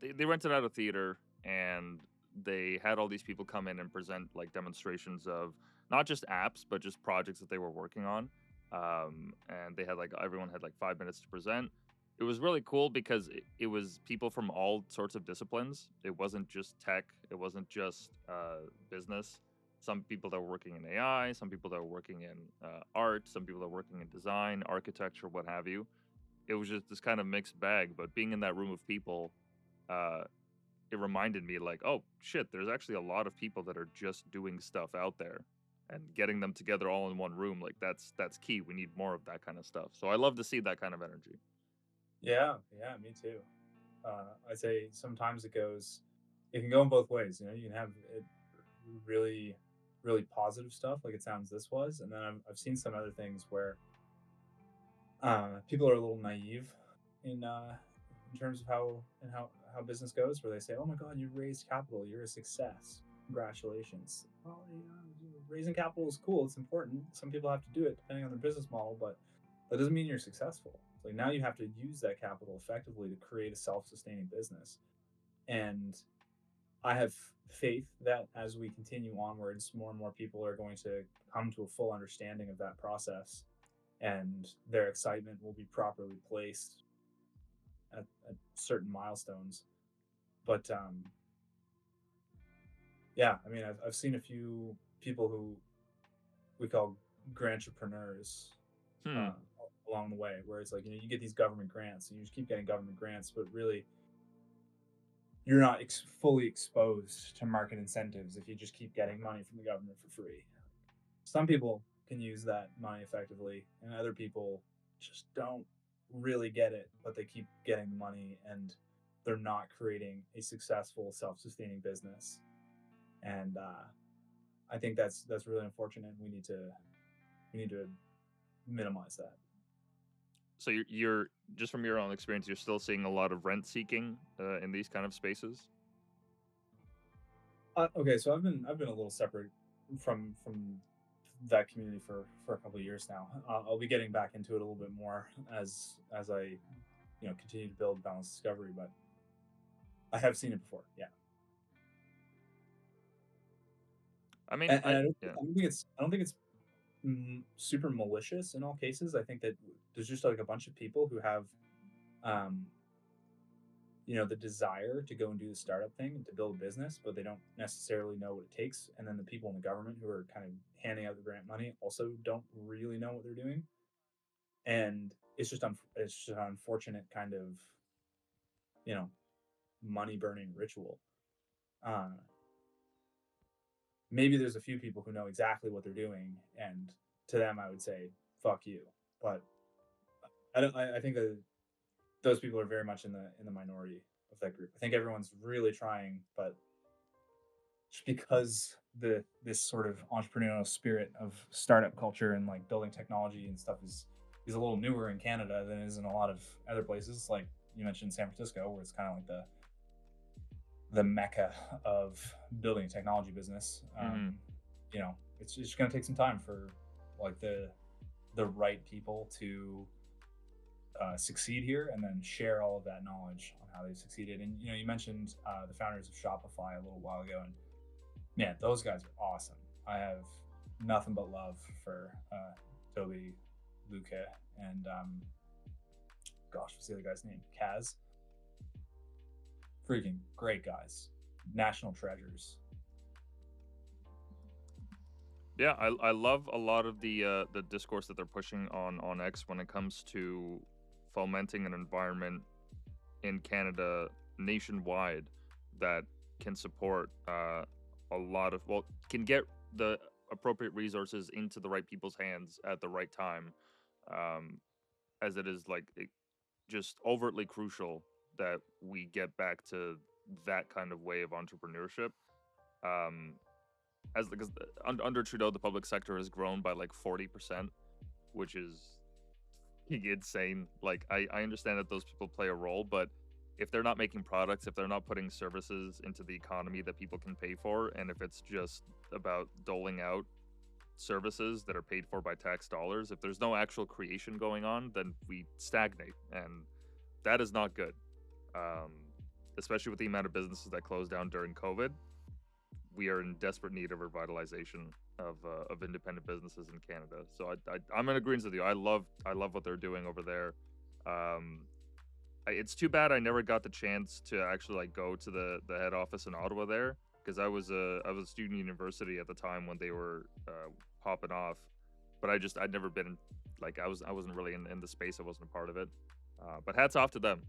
they rented out a theater and they had all these people come in and present like demonstrations of not just apps but just projects that they were working on. And they had like everyone had like 5 minutes to present. It was really cool because it was people from all sorts of disciplines. It wasn't just tech, it wasn't just business. Some people that were working in AI, some people that were working in art, some people that were working in design, architecture, what have you. It was just this kind of mixed bag, but being in that room of people, uh, it reminded me like, oh shit, there's actually a lot of people that are just doing stuff out there, and getting them together all in one room, like that's key. We need more of that kind of stuff. So I love to see that kind of energy. Yeah, yeah, me too. I'd say sometimes it can go in both ways. You can have it really, really positive stuff, like it sounds this was, and then I've seen some other things where people are a little naive in terms of how business goes, where they say, "Oh my God, you raised capital, you're a success, congratulations." Well, raising capital is cool, it's important. Some people have to do it depending on their business model, but that doesn't mean you're successful. It's like now you have to use that capital effectively to create a self-sustaining business. And I have faith that as we continue onwards, more and more people are going to come to a full understanding of that process, and their excitement will be properly placed at certain milestones. But yeah, I mean, I've seen a few people who we call grantpreneurs Hmm. uh, along the way, where it's like, you get these government grants and you just keep getting government grants, but really you're not fully exposed to market incentives if you just keep getting money from the government for free. Some people can use that money effectively, and other people just don't really get it, but they keep getting the money and they're not creating a successful, self-sustaining business. And I think that's really unfortunate. We need to minimize that. So you're just from your own experience, you're still seeing a lot of rent seeking in these kind of spaces. Okay, so I've been a little separate from that community for a couple of years now. I'll be getting back into it a little bit more as I continue to build Boundless Discovery, but I have seen it before. Yeah, I mean, and I don't yeah. think it's super malicious in all cases. I think that there's just like a bunch of people who have um, the desire to go and do the startup thing and to build a business, but they don't necessarily know what it takes. And then the people in the government who are kind of handing out the grant money also don't really know what they're doing. And it's just an unfortunate kind of you know money burning ritual. Uh, Maybe there's a few people who know exactly what they're doing, and to them I would say fuck you. But I don't. I think that those people are very much in the minority of that group. I think everyone's really trying, but just because the this sort of entrepreneurial spirit of startup culture and like building technology and stuff is a little newer in Canada than it is in a lot of other places. Like you mentioned San Francisco, where it's kind of like the mecca of building a technology business. Hmm. It's just going to take some time for like the right people to succeed here and then share all of that knowledge on how they've succeeded. And you mentioned the founders of Shopify a little while ago, and man, those guys are awesome. I have nothing but love for Toby, Luca, and gosh, what's the other guy's name? Kaz. Freaking great guys, national treasures. Yeah, I love a lot of the discourse that they're pushing on X when it comes to fomenting an environment in Canada nationwide that can support a lot of, well, can get the appropriate resources into the right people's hands at the right time, um, as it is like just overtly crucial that we get back to that kind of way of entrepreneurship. Um, as because under Trudeau, the public sector has grown by like 40%, which is insane. Like I understand that those people play a role, but if they're not making products, if they're not putting services into the economy that people can pay for, and if it's just about doling out services that are paid for by tax dollars, if there's no actual creation going on, then we stagnate, and that is not good. Um, Especially with the amount of businesses that closed down during COVID, we are in desperate need of revitalization of independent businesses in Canada. So I'm in agreement with you. I love what they're doing over there. Um, it's too bad I never got the chance to actually like go to the head office in Ottawa there, because I was a student university at the time when they were popping off. But I'd never been, like, I wasn't really in the space. I wasn't a part of it. But hats off to them.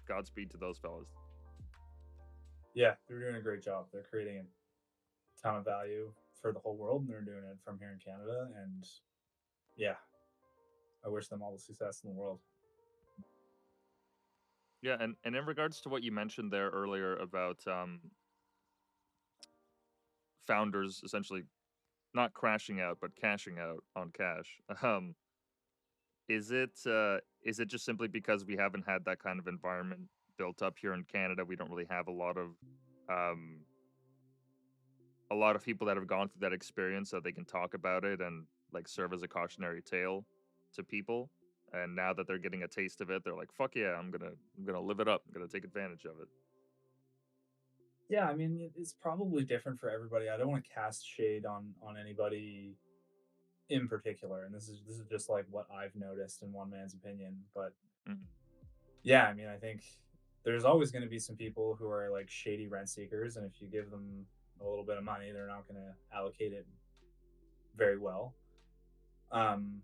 Godspeed to those fellas. Yeah, they're doing a great job. They're creating a ton of value for the whole world, and they're doing it from here in Canada. And yeah, I wish them all the success in the world. Yeah, and in regards to what you mentioned there earlier about founders essentially not crashing out but cashing out on cash. Is it just simply because we haven't had that kind of environment built up here in Canada? We don't really have um a lot of people that have gone through that experience so they can talk about it and like serve as a cautionary tale to people. And now that they're getting a taste of it, they're like, "Fuck yeah, I'm gonna live it up. I'm gonna take advantage of it." Yeah, I mean, it's probably different for everybody. I don't want to cast shade on anybody in particular, and this is just like what I've noticed in one man's opinion. But Mhm. Yeah, I mean, I think there's always going to be some people who are like shady rent seekers, and if you give them a little bit of money, they're not going to allocate it very well. Um,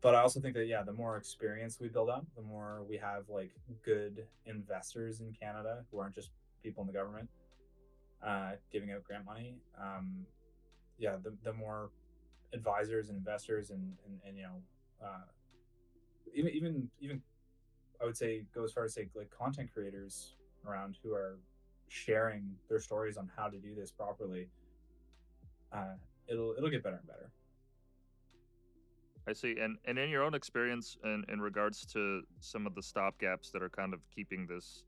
but I also think that, yeah, the more experience we build up, the more we have like good investors in Canada who aren't just people in the government giving out grant money. Yeah, the more advisors and investors and uh, even I would say go as far as say like content creators around who are sharing their stories on how to do this properly. Uh, it'll get better and better. I see. And in your own experience in regards to some of the stopgaps that are kind of keeping this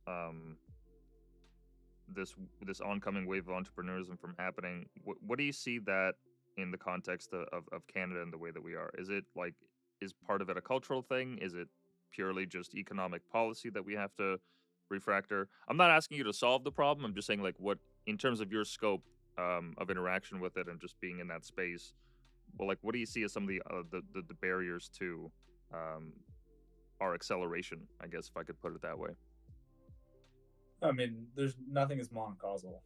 this oncoming wave of entrepreneurship from happening, what do you see that in the context of Canada and the way that we are? Is it like, is part of it a cultural thing? Is it purely just economic policy that we have to refractor? I'm not asking you to solve the problem. I'm just saying, like, what, in terms of your scope of interaction with it and just being in that space, well, like, what do you see as some of the barriers to um, our acceleration? I guess, if I could put it that way. I mean, there's nothing is monocausal,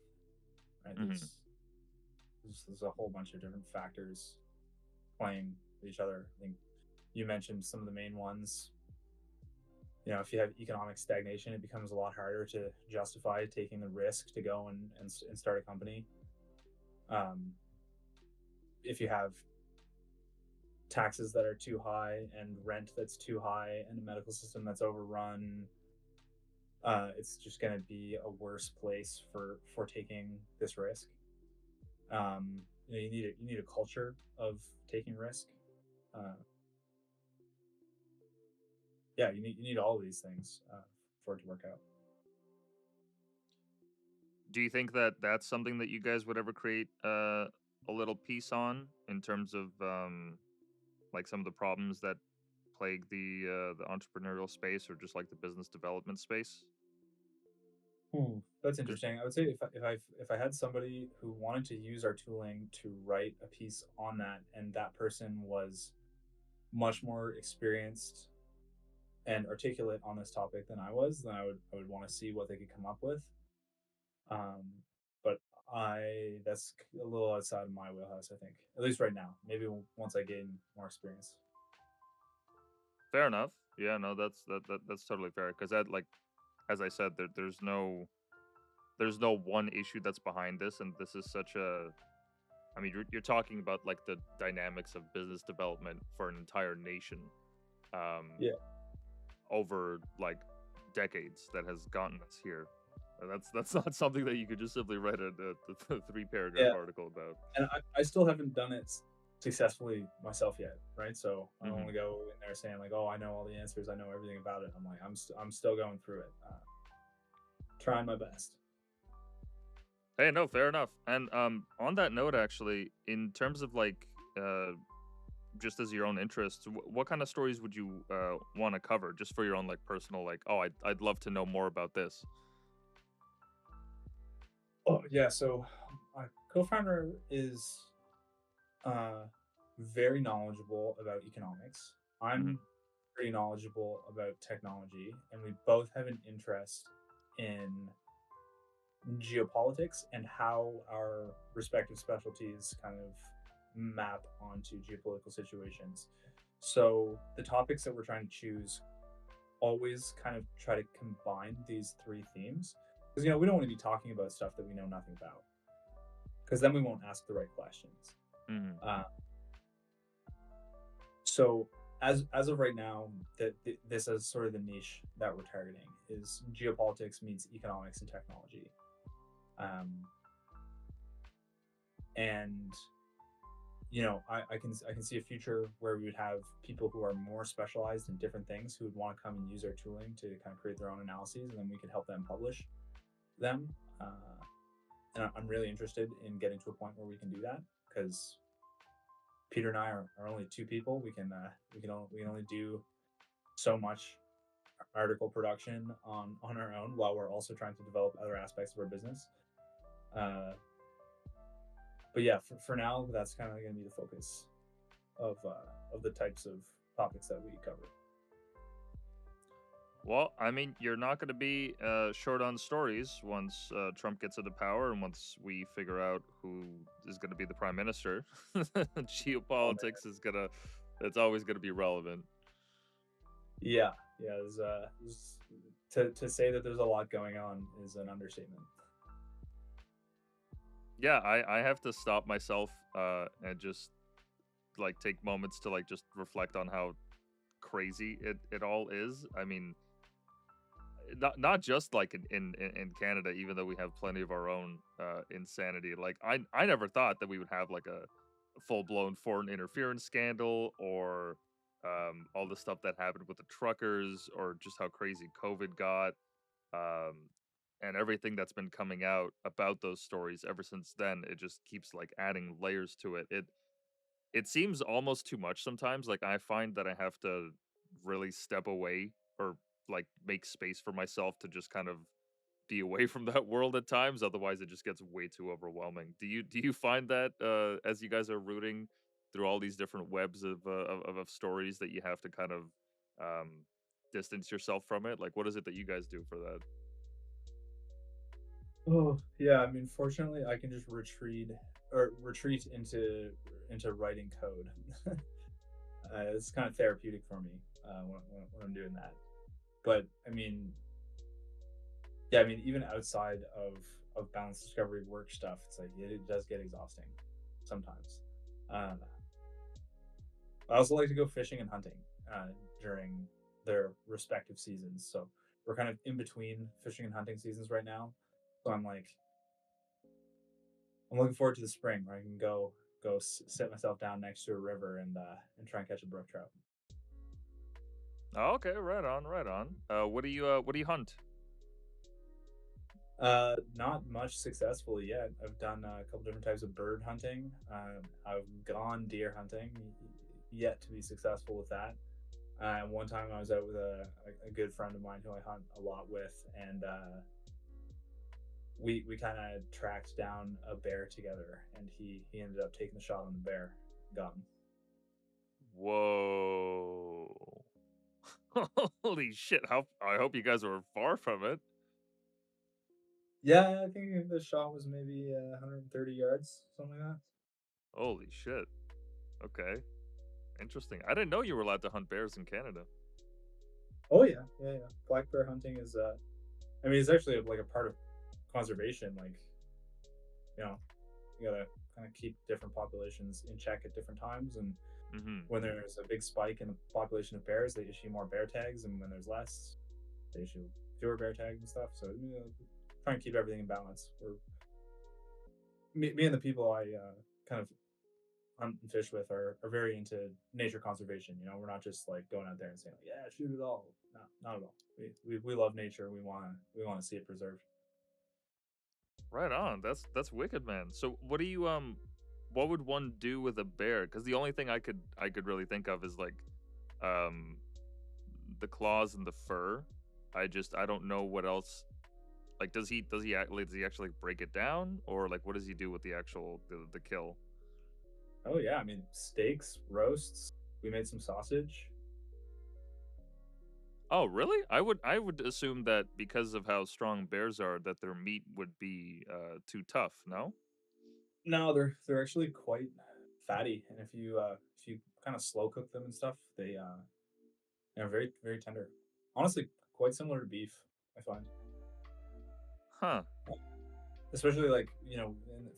right? Hmm. There's a whole bunch of different factors playing with each other. I think you mentioned some of the main ones. If you have economic stagnation, it becomes a lot harder to justify taking the risk to go and start a company. Um, if you have taxes that are too high and rent that's too high and a medical system that's overrun, it's just going to be a worse place for taking this risk. You need a culture of taking risk. Uh, yeah, you need all of these things for it to work out. Do you think that that's something that you guys would ever create a little piece on, in terms of like some of the problems that plague the entrepreneurial space, or just like the business development space? That's Just interesting. I would say if I had somebody who wanted to use our tooling to write a piece on that, and that person was much more experienced and articulate on this topic than I was, then I would want to see what they could come up with. Um, but I that's a little outside of my wheelhouse. I think, at least right now. Maybe once I gain more experience. fair enough. Yeah, no, that's totally fair. Because that, like, as I said, there's no one issue that's behind this, and this is such a, I mean, you're talking about like the dynamics of business development for an entire nation, um, Yeah, over like decades, that has gotten us here. That's not something that you could just simply write a 3 paragraph yeah, article about. and I still haven't done it successfully myself yet, right? So I don't want Hmm. to go in there saying like, oh, I know all the answers, I know everything about it. I'm like, I'm still going through it, trying my best. Hey, no, fair enough. And on that note, actually, in terms of like uh, just as your own interests, what kind of stories would you want to cover, just for your own like personal, like, oh, I'd love to know more about this. Oh yeah, so my co-founder is uh, very knowledgeable about economics. Hmm. I'm pretty knowledgeable about technology, and we both have an interest in geopolitics and how our respective specialties kind of map onto geopolitical situations. So the topics that we're trying to choose always kind of try to combine these three themes, because we don't want to be talking about stuff that we know nothing about, because then we won't ask the right questions. Hmm. Uh, so as of right now, this is sort of the niche that we're targeting is geopolitics meets economics and technology. Um, and I can see a future where we would have people who are more specialized in different things who would want to come and use our tooling to kind of create their own analyses, and then we could help them publish them. And I'm really interested in getting to a point where we can do that, because Peter and I are only two people. We can only do so much article production on our own while we're also trying to develop other aspects of our business. Uh, but yeah, for now, that's kind of going to be the focus of the types of topics that we cover. Well, I mean, you're not going to be short on stories once Trump gets into power and once we figure out who is going to be the prime minister. Oh man. Geopolitics is gonna, it's always going to be relevant. Yeah, yeah. To say that there's a lot going on is an understatement. Yeah, I have to stop myself and just like take moments to like just reflect on how crazy it all is. I mean, not just like in Canada, even though we have plenty of our own insanity. Like I never thought that we would have like a full blown foreign interference scandal or all the stuff that happened with the truckers or just how crazy COVID got um, and everything that's been coming out about those stories ever since then. It just keeps like adding layers to it. It seems almost too much sometimes. Like I find that I have to really step away or like make space for myself to just kind of be away from that world at times. Otherwise, it just gets way too overwhelming. Do you find that as you guys are rooting through all these different webs of stories that you have to kind of um, distance yourself from it? Like, what is it that you guys do for that? Oh yeah, I mean, fortunately, I can just retreat into writing code. It's kind of therapeutic for me when I'm doing that. But I mean, yeah, I mean, even outside of Boundless Discovery work stuff, it's like it does get exhausting sometimes. Uh, I also like to go fishing and hunting during their respective seasons. So we're kind of in between fishing and hunting seasons right now. So I'm looking forward to the spring where I can go sit myself down next to a river and try and catch a brook trout. Oh, okay, right on, right on. What do you hunt? Not much successfully yet. I've done a couple different types of bird hunting. I've gone deer hunting, yet to be successful with that. One time I was out with a good friend of mine who I hunt a lot with, and we kind of tracked down a bear together, and he ended up taking the shot on the bear, got him. Whoa. Holy shit. How I hope you guys were far from it. Yeah, I think the shot was maybe 130 yards, something like that. Holy shit. Okay. Interesting. I didn't know you were allowed to hunt bears in Canada. Oh yeah, yeah, yeah. Black bear hunting is I mean, it's actually like a part of conservation. Like, you know, you gotta kind of keep different populations in check at different times. And Mhm. when there's a big spike in the population of bears, they issue more bear tags, and when there's less, they issue fewer bear tags and stuff. So try and keep everything in balance. Me and the people I kind of hunt and fish with are very into nature conservation. You know, we're not just like going out there and saying, like, yeah, shoot it all. No, not at all. We love nature. We want to see it preserved. Right on. That's wicked, man. So what would one do with a bear? Cuz the only thing I could really think of is like um the claws and the fur. I don't know what else. Like does he actually break it down or like what does he do with the actual the kill? Oh yeah, I mean steaks, roasts. We made some sausage. Oh, really? I would assume that because of how strong bears are, that their meat would be too tough. No. No, they're actually quite fatty, and if you kind of slow cook them and stuff, they're very tender. Honestly, quite similar to beef, I find. Huh. Especially like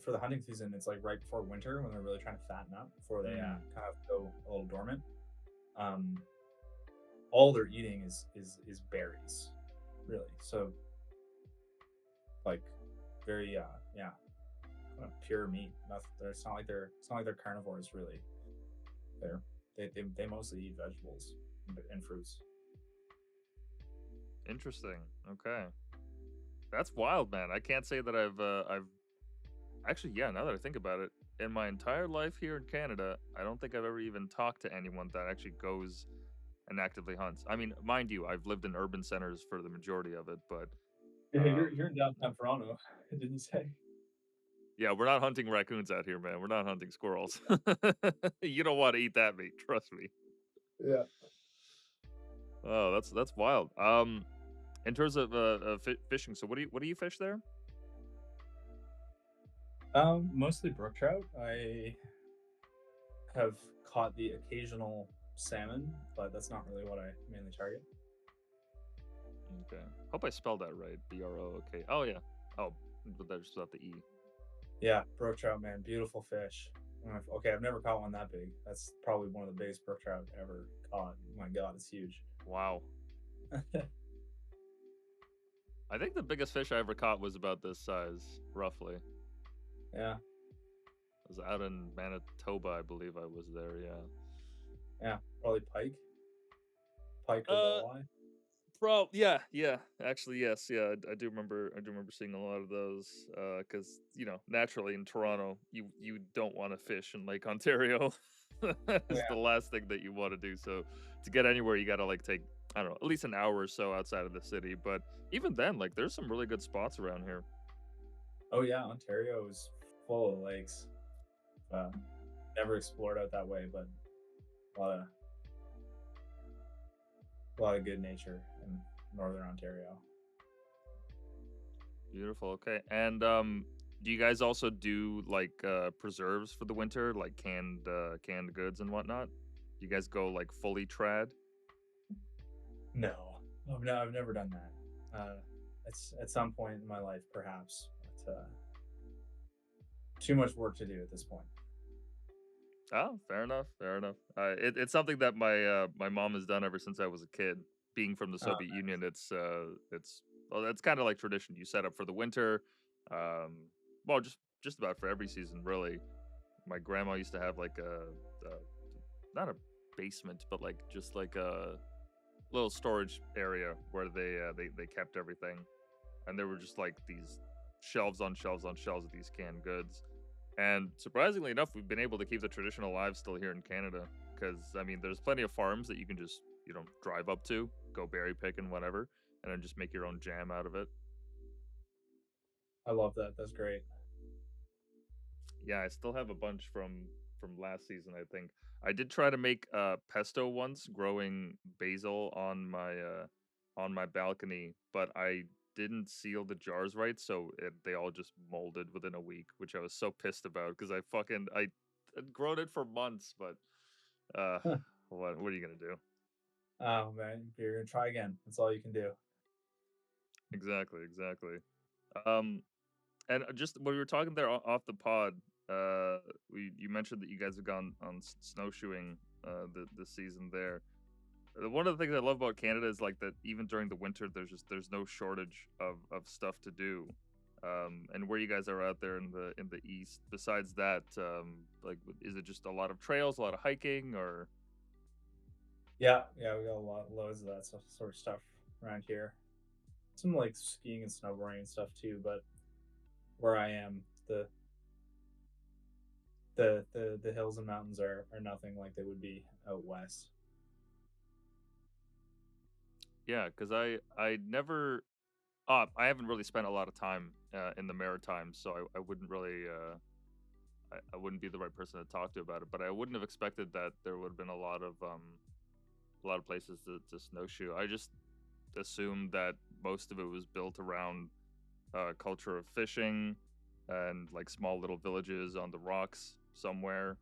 for the hunting season, it's like right before winter when they're really trying to fatten up before they Mm. kind of go a little dormant. Um, all they're eating is berries, really. So like very yeah, kind of pure meat. Nothing, it's not like they're carnivores really. They're they mostly eat vegetables and fruits. Interesting. Okay. That's wild, man. I can't say that I've actually, yeah, now that I think about it, in my entire life here in Canada, I don't think I've ever even talked to anyone that actually goes and actively hunts. I mean, mind you, I've lived in urban centers for the majority of it, but Yeah, um you're in downtown Toronto, didn't you say? yeah, we're not hunting raccoons out here, man. We're not hunting squirrels. You don't want to eat that meat, trust me. Yeah. Oh, that's wild. In terms of fishing, so what do you fish there? Mostly brook trout. I have caught the occasional salmon, but that's not really what I mainly target. Okay. Hope I spelled that right. BROOK. Oh yeah. Oh, but that's without the E. Yeah, brook trout, man, beautiful fish. Okay, I've never caught one that big. That's probably one of the biggest brook trout ever caught. Oh my God, it's huge. Wow. I think the biggest fish I ever caught was about this size, roughly. Yeah, It was out in Manitoba, I believe I was there. Yeah. yeah, probably pike or Uh, walleye. yeah. Actually, yes, yeah. I do remember. I do remember seeing a lot of those. Because naturally in Toronto, you don't want to fish in Lake Ontario. Oh, It's the yeah. last thing that you want to do. So to get anywhere, you got to like take, I don't know, at least an hour or so outside of the city. But even then, like there's some really good spots around here. Oh yeah, Ontario is full of lakes. Uh, Never explored out that way, but a lot of good nature in northern Ontario. Beautiful. Okay. And do you guys also do like preserves for the winter, like canned goods and whatnot? Do you guys go like fully trad? No, I've never done that. It's at some point in my life, perhaps, but too much work to do at this point. Oh, fair enough. Fair enough. It's something that my mom has done ever since I was a kid. Being from the Uh, Soviet Union, it's well, that's kind of like tradition. You set up for the winter. Um, well, just about for every season, really. My grandma used to have like a not a basement, but like just like a little storage area where they kept everything, and there were just like these shelves on shelves on shelves of these canned goods. And surprisingly enough, we've been able to keep the tradition alive still here in Canada. Because I mean, there's plenty of farms that you can just drive up to, go berry picking, whatever, and then just make your own jam out of it. I love that. That's great. Yeah, I still have a bunch from last season. I think I did try to make pesto once, growing basil on my balcony, but I didn't seal the jars right, so they all just molded within a week, which I was so pissed about because I'd grown it for months, but uh, Huh. what are you gonna do? Oh man, you're gonna try again. That's all you can do. Exactly, exactly. Um, And just when we were talking there off the pod, you mentioned that you guys have gone on snowshoeing this season there. One of the things I love about Canada is like that even during the winter, there's no shortage of stuff to do. And where you guys are out there in the east, besides that, like is it just a lot of trails, a lot of hiking, or Yeah, yeah, we got loads of that sort of stuff around here. Some like skiing and snowboarding and stuff too, but where I am, the hills and mountains are nothing like they would be out west. yeah? Because I never I haven't really spent a lot of time in the Maritimes, so I wouldn't really I wouldn't be the right person to talk to about it, but I wouldn't have expected that there would have been a lot of places to snowshoe. I just assumed that most of it was built around culture of fishing and like small little villages on the rocks somewhere.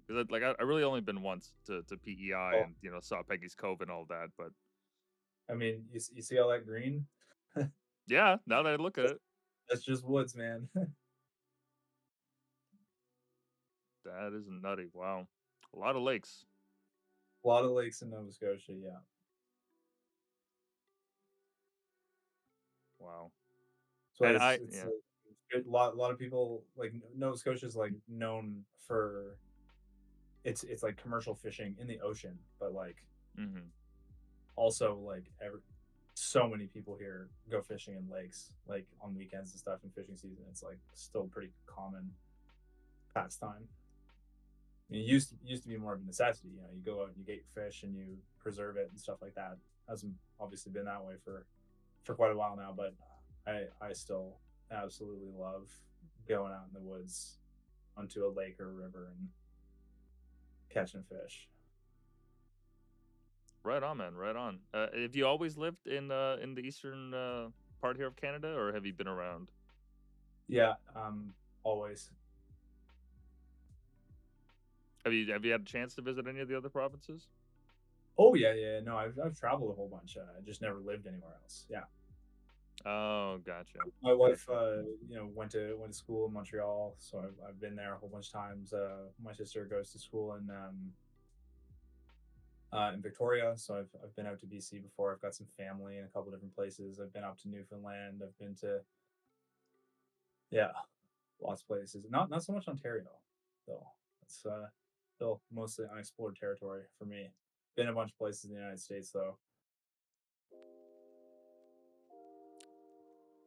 Because I really only been once to PEI Well, and saw Peggy's Cove and all that, but I mean, you see all that green? yeah, now that I look at that's, it, that's just woods, man. A that is nutty. Wow, a lot of lakes. lot of lakes in Nova Scotia. Yeah, Wow, that's why and it's like, a lot of people like Nova Scotia is like known for it's like commercial fishing in the ocean, but like hmm also like so many people here go fishing in lakes like on weekends and stuff in fishing season. It's like still pretty common pastime. I mean, it used to be more of a necessity. You know, you go out and you get your fish and you preserve it and stuff like that. Hasn't obviously been that way for quite a while now, but I still absolutely love going out in the woods onto a lake or a river and catching fish. Right on, man. Right on. Have you always lived in the eastern part here of Canada, or have you been around? Yeah, always. Have you had a chance to visit any of the other provinces? Oh yeah, yeah. No, I've traveled a whole bunch. I just never lived anywhere else. Yeah. Oh, gotcha. My wife, Gotcha. went to school in Montreal, so I've been there a whole bunch of times. My sister goes to school in Victoria, so I've been out to BC before. I've got some family in a couple different places. I've been up to Newfoundland. I've been to, yeah, lots of places. Not so much Ontario though. It's still mostly unexplored territory for me. Been a bunch of places in the United States though.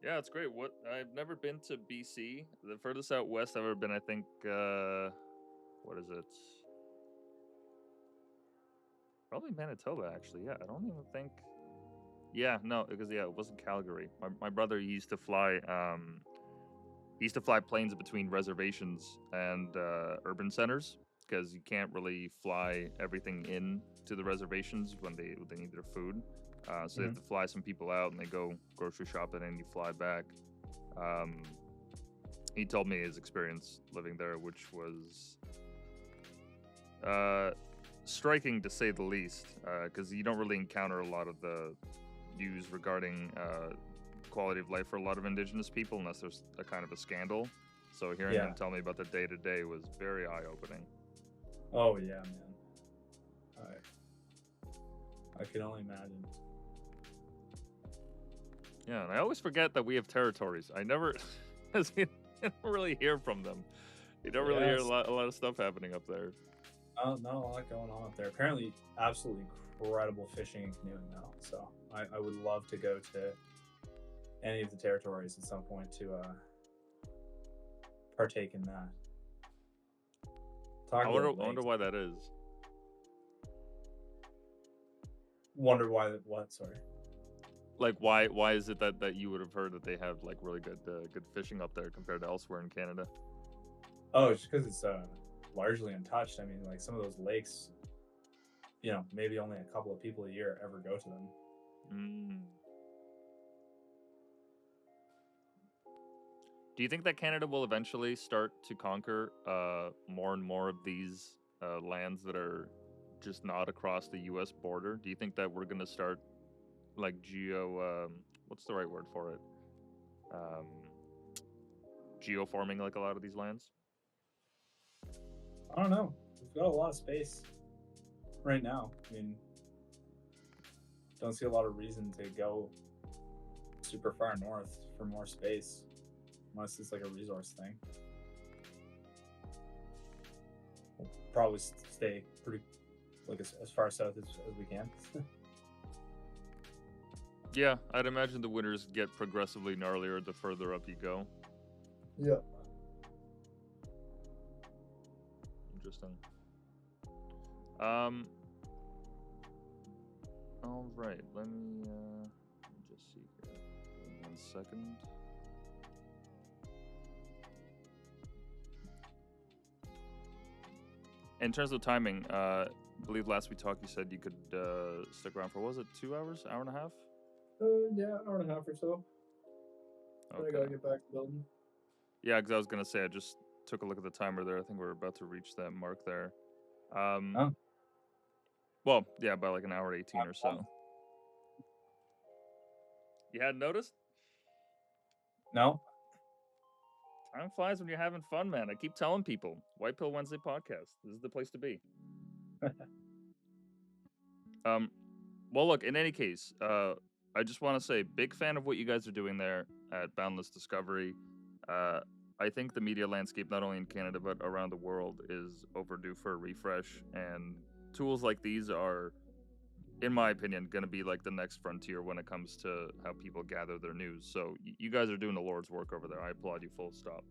Yeah, it's great. What I've never been to BC. The furthest out west I've ever been, I think. What is it? Probably Manitoba, actually. Yeah, I don't even think. Yeah, no, because it wasn't Calgary. My brother used to fly. He used to fly planes between reservations and urban centers because you can't really fly everything in to the reservations when they need their food. So they have Hmm. to fly some people out and they go grocery shopping and you fly back. Um, he told me his experience living there, which was uh, striking to say the least, because you don't really encounter a lot of the news regarding quality of life for a lot of Indigenous people unless there's a kind of a scandal. So hearing Yeah. him tell me about the day to day was very eye opening. Oh yeah, man. I can only imagine. Yeah, and I always forget that we have territories. I never, 'cause you don't really hear from them. You don't really hear Yes. a lot of stuff happening up there. Not a lot going on up there. Apparently, absolutely incredible fishing and canoeing though. So I would love to go to any of the territories at some point to partake in that. Talk about I wonder lakes. why that is. Wonder why that what? Sorry. Like, why is it that you would have heard that they have like really good fishing up there compared to elsewhere in Canada? Oh, it's because it's largely untouched. I mean, like some of those lakes, maybe only a couple of people a year ever go to them. Mm. Do you think that Canada will eventually start to conquer more and more of these lands that are just not across the U.S. border? Do you think that we're gonna start like what's the right word for it? Um, geoforming like a lot of these lands? I don't know. We've got a lot of space right now. I mean, don't see a lot of reason to go super far north for more space, unless it's like a resource thing. We'll probably stay pretty like as far south as we can. Yeah, I'd imagine the winters get progressively gnarlier the further up you go. Yeah. Interesting. Um. All right. Let me just see here. Give me 1 second. In terms of timing, I believe last we talked, you said you could stick around for what was it, 2 hours, hour and a half? Yeah, hour and a half or so. Then I Okay. gotta get back to building. Yeah, because I was gonna say I just took a look at the timer there. I think we're about to reach that mark there. Oh, Well, yeah, by like an hour 18 or so. You hadn't noticed? no. Time flies when you're having fun, man. I keep telling people, Whitepill Wednesday podcast. This is the place to be. Um, well, look. In any case, I just want to say, big fan of what you guys are doing there at Boundless Discovery. Uh, I think the media landscape, not only in Canada but around the world, is overdue for a refresh. And tools like these are, in my opinion, going to be like the next frontier when it comes to how people gather their news. So you guys are doing the Lord's work over there. I applaud you. Full stop.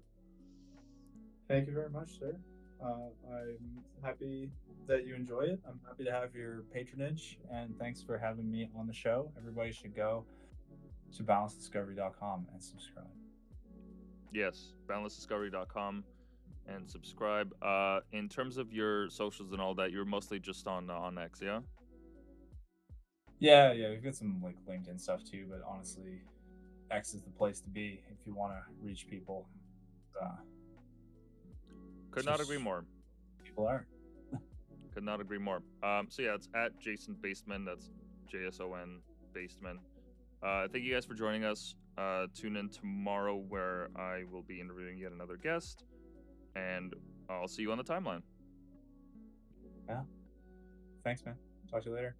Thank you very much, sir. I'm happy that you enjoy it. I'm happy to have your patronage, and thanks for having me on the show. Everybody should go to balancediscovery.com and subscribe. Yes, boundlessdiscovery.com and subscribe. In terms of your socials and all that, you're mostly just on X, yeah? Yeah, yeah, we've got some like LinkedIn stuff too, but honestly, X is the place to be if you want to reach people. Uh, Could it's not agree just more. people are. Could not agree more. So yeah, it's at JsonBasedman. That's JSON Basedman. Thank you guys for joining us. Tune in tomorrow where I will be interviewing yet another guest, and I'll see you on the timeline. Yeah. Thanks, man. Talk to you later.